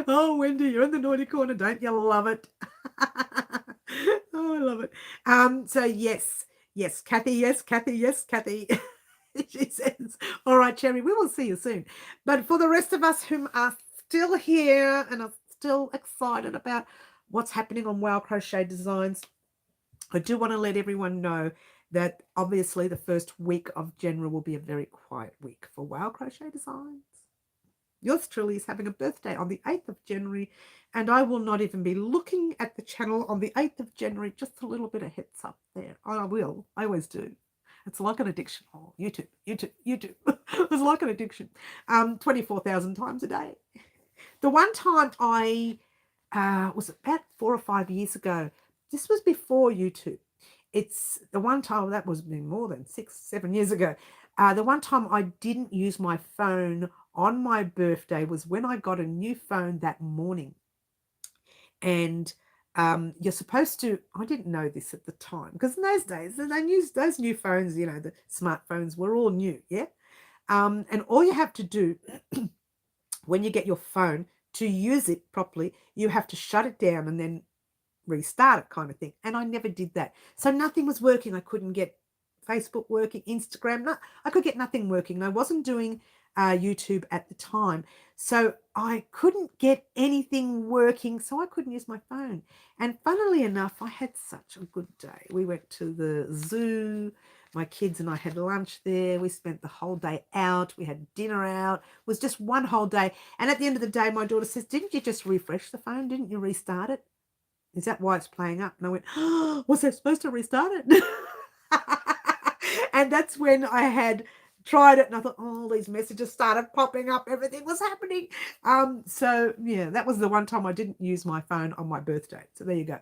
Oh, Wendy, you're in the naughty corner. Don't you love it? Oh, I love it. So yes, Kathy, yes, Kathy. She says, all right, Cherry, we will see you soon. But for the rest of us who are still here and are still excited about what's happening on Wow Crochet Designs, I do want to let everyone know that obviously the first week of January will be a very quiet week for Wow Crochet Designs. Yours truly is having a birthday on the 8th of January, and I will not even be looking at the channel on the 8th of January. Just a little bit of heads up there. I will. I always do. It's like an addiction. Oh, YouTube. It's like an addiction. 24,000 times a day. The one time I was about 4 or 5 years ago. This was before YouTube. it's the one time, that was been more than 6-7 years ago. The one time I didn't use my phone on my birthday was when I got a new phone that morning. And you're supposed to, I didn't know this at the time, because in those days, those new phones, you know, the smartphones were all new, yeah? And all you have to do when you get your phone to use it properly, you have to shut it down and then restart it, kind of thing. And I never did that. So nothing was working. I couldn't get Facebook working, Instagram. I could get nothing working. I wasn't doing YouTube at the time. So I couldn't get anything working. So I couldn't use my phone. And funnily enough, I had such a good day. We went to the zoo. My kids and I had lunch there. We spent the whole day out. We had dinner out. It was just one whole day. And at the end of the day, my daughter says, "Didn't you just refresh the phone? Didn't you restart it? Is that why it's playing up?" And I went, "Oh, was I supposed to restart it?" And that's when I had tried it, and I thought, oh, these messages started popping up. Everything was happening. So yeah, that was the one time I didn't use my phone on my birthday. So there you go.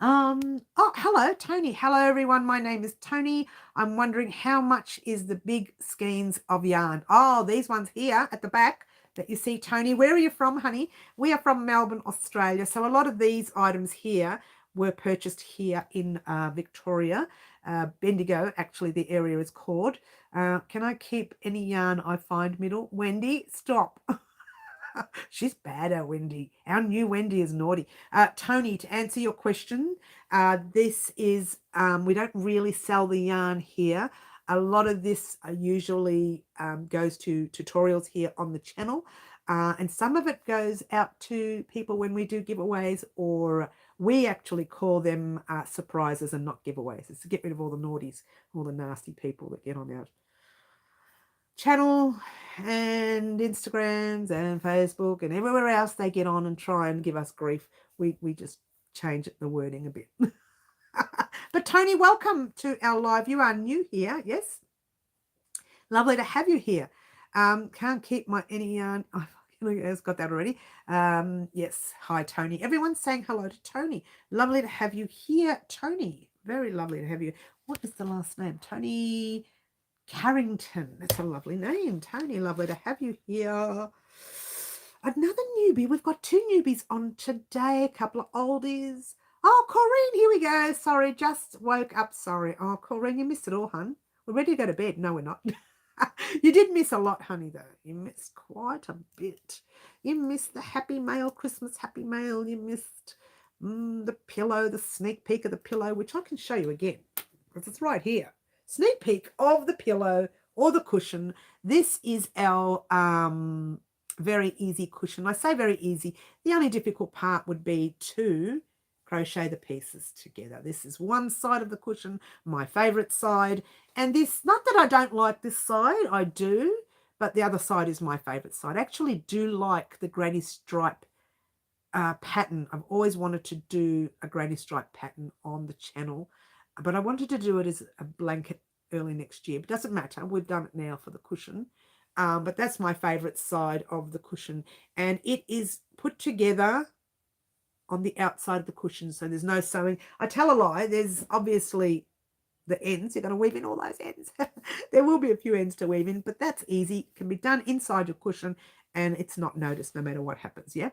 Oh, hello, Tony. Hello, everyone. My name is Tony. I'm wondering, how much is the big skeins of yarn? Oh, these ones here at the back that you see, Tony. Where are you from, honey? We are from Melbourne, Australia. So a lot of these items here were purchased here in Victoria. Bendigo, actually, the area is called. Can I keep any yarn I find middle? Wendy, stop. She's bad, our Wendy. Our new Wendy is naughty. Tony, to answer your question, this is, we don't really sell the yarn here. A lot of this usually goes to tutorials here on the channel. And some of it goes out to people when we do giveaways, or we actually call them surprises and not giveaways. It's to get rid of all the naughties, all the nasty people that get on our channel and Instagrams and Facebook and everywhere else they get on and try and give us grief. We just change the wording a bit. But Tony, welcome to our live. You are new here, yes? Lovely to have you here. Can't keep my any yarn. I've got that already. Yes, hi Tony. Everyone's saying hello to Tony. Lovely to have you here, Tony. Very lovely to have you. What is the last name? Tony Carrington. That's a lovely name, Tony. Lovely to have you here. Another newbie. We've got 2 newbies on today, a couple of oldies. Oh, Corrine, here we go. Sorry, just woke up. Sorry. Oh, Corrine, you missed it all, hun. We're ready to go to bed. No, we're not. You did miss a lot, honey, though. You missed quite a bit. You missed the Happy Mail, Christmas Happy Mail. You missed the pillow, the sneak peek of the pillow, which I can show you again, because it's right here. Sneak peek of the pillow or the cushion. This is our very easy cushion. I say very easy. The only difficult part would be to crochet the pieces together. This is one side of the cushion, my favorite side. And this, not that I don't like this side, I do, but the other side is my favorite side. I actually do like the granny stripe pattern. I've always wanted to do a granny stripe pattern on the channel, but I wanted to do it as a blanket early next year. But it doesn't matter. We've done it now for the cushion. But that's my favorite side of the cushion. And it is put together on the outside of the cushion, so there's no sewing. I tell a lie. There's obviously the ends. You're going to weave in all those ends. There will be a few ends to weave in, but that's easy. It can be done inside your cushion, and it's not noticed no matter what happens, yeah?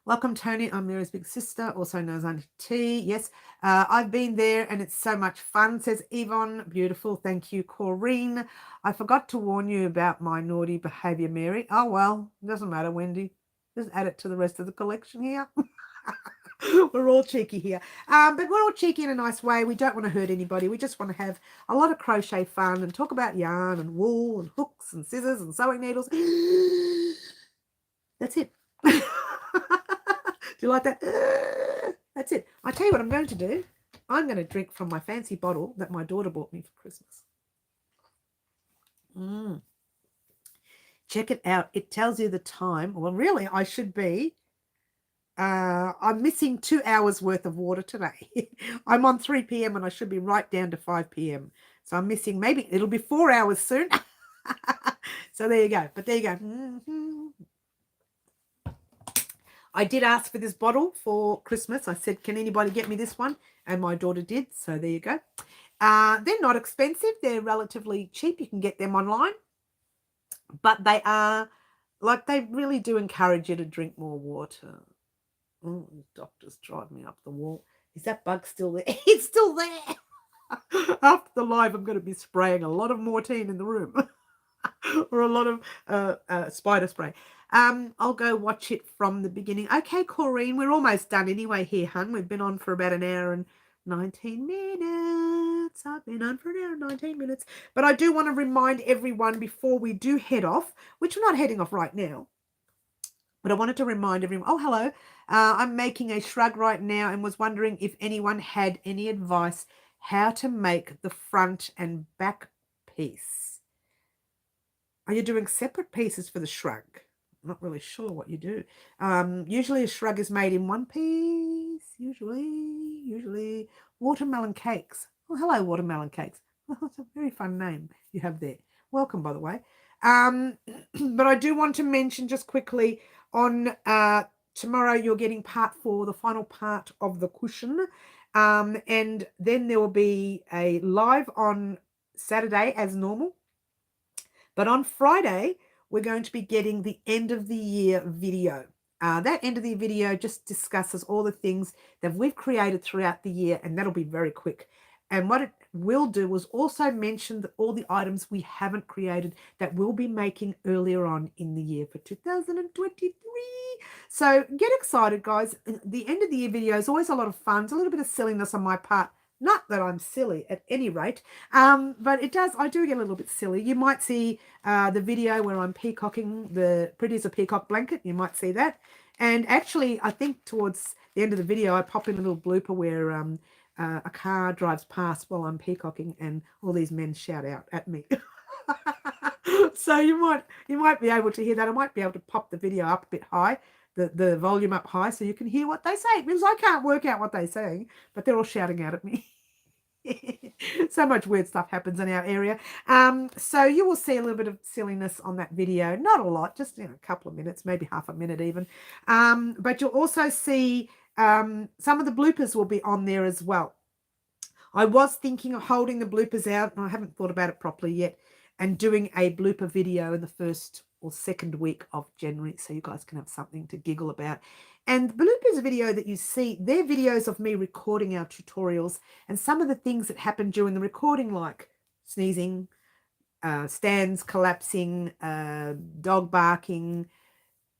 Welcome, Tony. I'm Mary's big sister, also known as Auntie T. Yes, I've been there, and it's so much fun, says Yvonne. Beautiful. Thank you, Corrine. I forgot to warn you about my naughty behaviour, Mary. Oh, well, doesn't matter, Wendy. Just add it to the rest of the collection here. We're all cheeky here. But we're all cheeky in a nice way. We don't want to hurt anybody. We just want to have a lot of crochet fun and talk about yarn and wool and hooks and scissors and sewing needles. That's it. Do you like that? That's it. I tell you what I'm going to do. I'm going to drink from my fancy bottle that my daughter bought me for Christmas. Check it out. It tells you the time. Well, really, I should be. I'm missing 2 hours worth of water today. I'm on 3 p.m. and I should be right down to 5 p.m. So I'm missing, maybe it'll be 4 hours soon. So there you go. But there you go. I did ask for this bottle for Christmas. I said, can anybody get me this one? And my daughter did. So there you go. They're not expensive. They're relatively cheap. You can get them online. But they are, like, they really do encourage you to drink more water. Oh, the doctor's driving me up the wall. Is that bug still there? It's still there. After the live, I'm going to be spraying a lot of Mortine in the room. Or a lot of spider spray. I'll go watch it from the beginning. Okay, Corrine, we're almost done anyway here, hun. We've been on for about an hour and 19 minutes. I've been on for an hour and 19 minutes. But I do want to remind everyone before we do head off, which we're not heading off right now, but I wanted to remind everyone, oh, hello. I'm making a shrug right now and was wondering if anyone had any advice how to make the front and back piece. Are you doing separate pieces for the shrug? I'm not really sure what you do. Usually a shrug is made in one piece. Usually watermelon cakes. Oh, hello, watermelon cakes. Oh, that's a very fun name you have there. Welcome, by the way. But I do want to mention just quickly on tomorrow you're getting part 4, the final part of the cushion. And then there will be a live on Saturday as normal. But on Friday, we're going to be getting the end of the year video. That end of the year video just discusses all the things that we've created throughout the year, and that'll be very quick. And what it will do is also mention all the items we haven't created that we'll be making earlier on in the year for 2023. So get excited, guys. The end of the year video is always a lot of fun. It's a little bit of silliness on my part. Not that I'm silly at any rate, but I do get a little bit silly. You might see the video where I'm peacocking the Pretty as a Peacock blanket. You might see that. And actually, I think towards the end of the video, I pop in a little blooper where a car drives past while I'm peacocking and all these men shout out at me. So you might be able to hear that. I might be able to pop the video up a bit high, the volume up high, so you can hear what they say, because I can't work out what they're saying, but they're all shouting out at me. So much weird stuff happens in our area. So you will see a little bit of silliness on that video. Not a lot, just a couple of minutes, maybe half a minute even. But you'll also see some of the bloopers will be on there as well. I was thinking of holding the bloopers out, and I haven't thought about it properly yet, and doing a blooper video in the first or second week of January, so you guys can have something to giggle about. And the bloopers video that you see, they're videos of me recording our tutorials and some of the things that happen during the recording, like sneezing, stands collapsing, dog barking,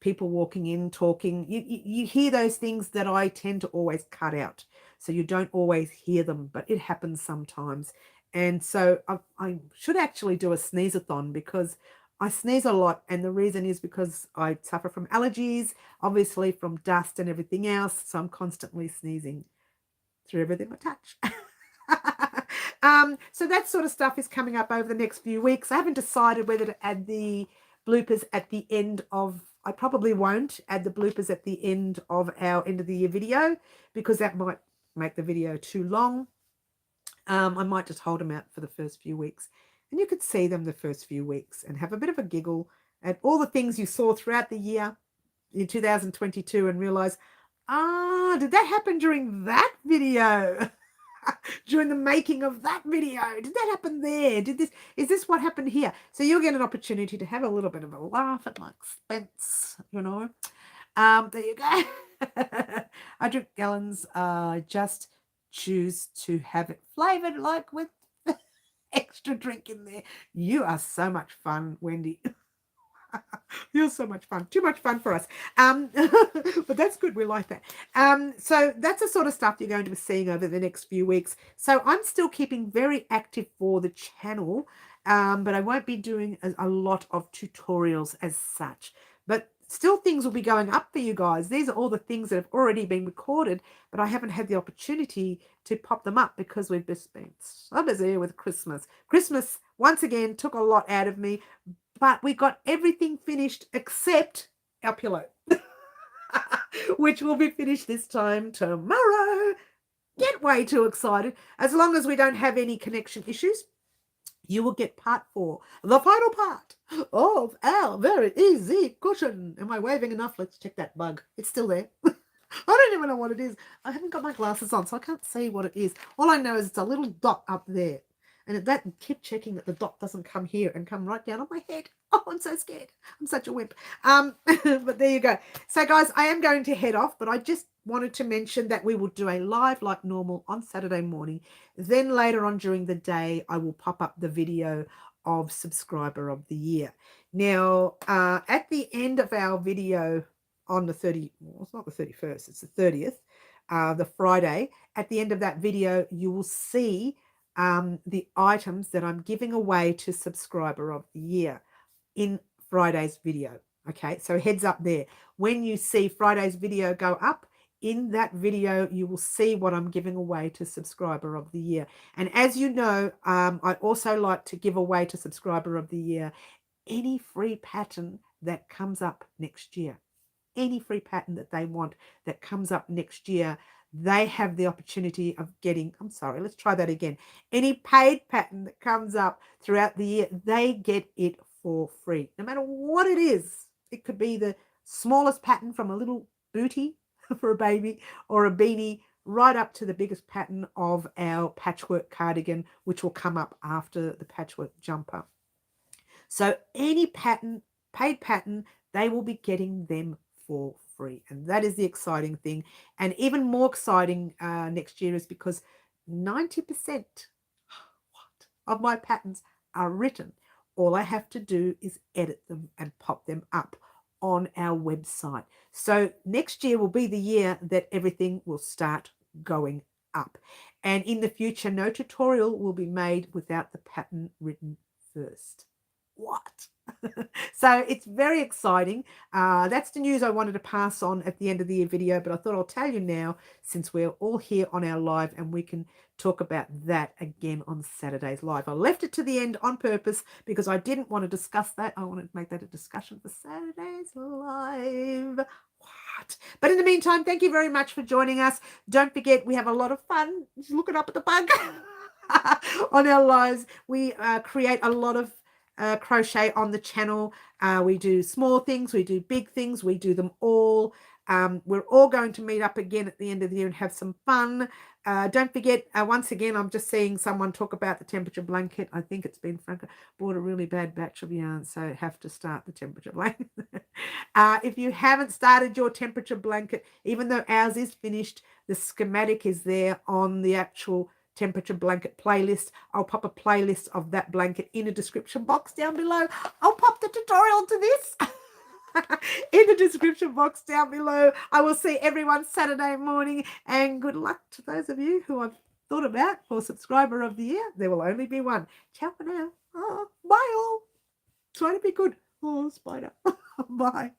people walking in, talking. You hear those things that I tend to always cut out, so you don't always hear them, but it happens sometimes. And so I should actually do a sneeze-a-thon, because I sneeze a lot, and the reason is because I suffer from allergies, obviously from dust and everything else, so I'm constantly sneezing through everything I touch. So that sort of stuff is coming up over the next few weeks. I haven't decided whether to add the bloopers at the end of, I probably won't add the bloopers at the end of our end of the year video, because that might make the video too long. I might just hold them out for the first few weeks, and you could see them the first few weeks and have a bit of a giggle at all the things you saw throughout the year in 2022 and realize, did that happen during that video? During the making of that video? Did that happen there? Is this what happened here? So you'll get an opportunity to have a little bit of a laugh at my expense, There you go. I drink gallons, just choose to have it flavored, like with extra drink in there. You are so much fun, Wendy. You're so much fun. Too much fun for us. But that's good. We like that. So that's the sort of stuff you're going to be seeing over the next few weeks. So I'm still keeping very active for the channel, but I won't be doing a lot of tutorials as such. But still, things will be going up for you guys. These are all the things that have already been recorded, but I haven't had the opportunity to pop them up because we've just been so busy with Christmas. Christmas, once again, took a lot out of me, but we got everything finished except our pillow, which will be finished this time tomorrow. Get way too excited. As long as we don't have any connection issues, you will get part 4, the final part of our very easy cushion. Am I waving enough? Let's check that bug. It's still there. I don't even know what it is. I haven't got my glasses on, so I can't see what it is. All I know is it's a little dot up there. And that keep checking that the dot doesn't come here and come right down on my head. Oh, I'm so scared. I'm such a wimp. But there you go. So, guys, I am going to head off, but I just wanted to mention that we will do a live like normal on Saturday morning. Then later on during the day, I will pop up the video of Subscriber of the Year. Now, at the end of our video on the 30th, well, it's not the 31st, it's the 30th, the Friday, at the end of that video, you will see the items that I'm giving away to Subscriber of the Year in Friday's video. Okay, so heads up there. When you see Friday's video go up, in that video, you will see what I'm giving away to Subscriber of the Year. And as you know, I also like to give away to Subscriber of the Year any free pattern that comes up next year. Any free pattern that they want that comes up next year, they have the opportunity of getting, I'm sorry, let's try that again. Any paid pattern that comes up throughout the year, they get it for free, no matter what it is. It could be the smallest pattern from a little bootie for a baby or a beanie, right up to the biggest pattern of our patchwork cardigan, which will come up after the patchwork jumper. So any pattern, paid pattern, they will be getting them for free. And that is the exciting thing. And even more exciting next year is because 90% of my patterns are written. All I have to do is edit them and pop them up on our website. So next year will be the year that everything will start going up. And in the future, no tutorial will be made without the pattern written first. What? So it's very exciting. That's the news I wanted to pass on at the end of the video, but I thought I'll tell you now since we're all here on our live and we can talk about that again on Saturday's live. I left it to the end on purpose because I didn't want to discuss that. I wanted to make that a discussion for Saturday's live. What? But in the meantime, thank you very much for joining us. Don't forget, we have a lot of fun. Just looking up at the bug on our lives. We create a lot of crochet on the channel. We do small things, we do big things, we do them all. We're all going to meet up again at the end of the year and have some fun. Don't forget, once again, I'm just seeing someone talk about the temperature blanket. I think it's been Franca bought a really bad batch of yarn, so have to start the temperature blanket. If you haven't started your temperature blanket, even though ours is finished, the schematic is there on the actual temperature blanket playlist. I'll pop a playlist of that blanket in a description box down below. I'll pop the tutorial to this in the description box down below. I will see everyone Saturday morning, and good luck to those of you who I've thought about for Subscriber of the Year. There will only be one. Ciao for now. Oh, bye all. Try to be good. Oh, spider. Bye.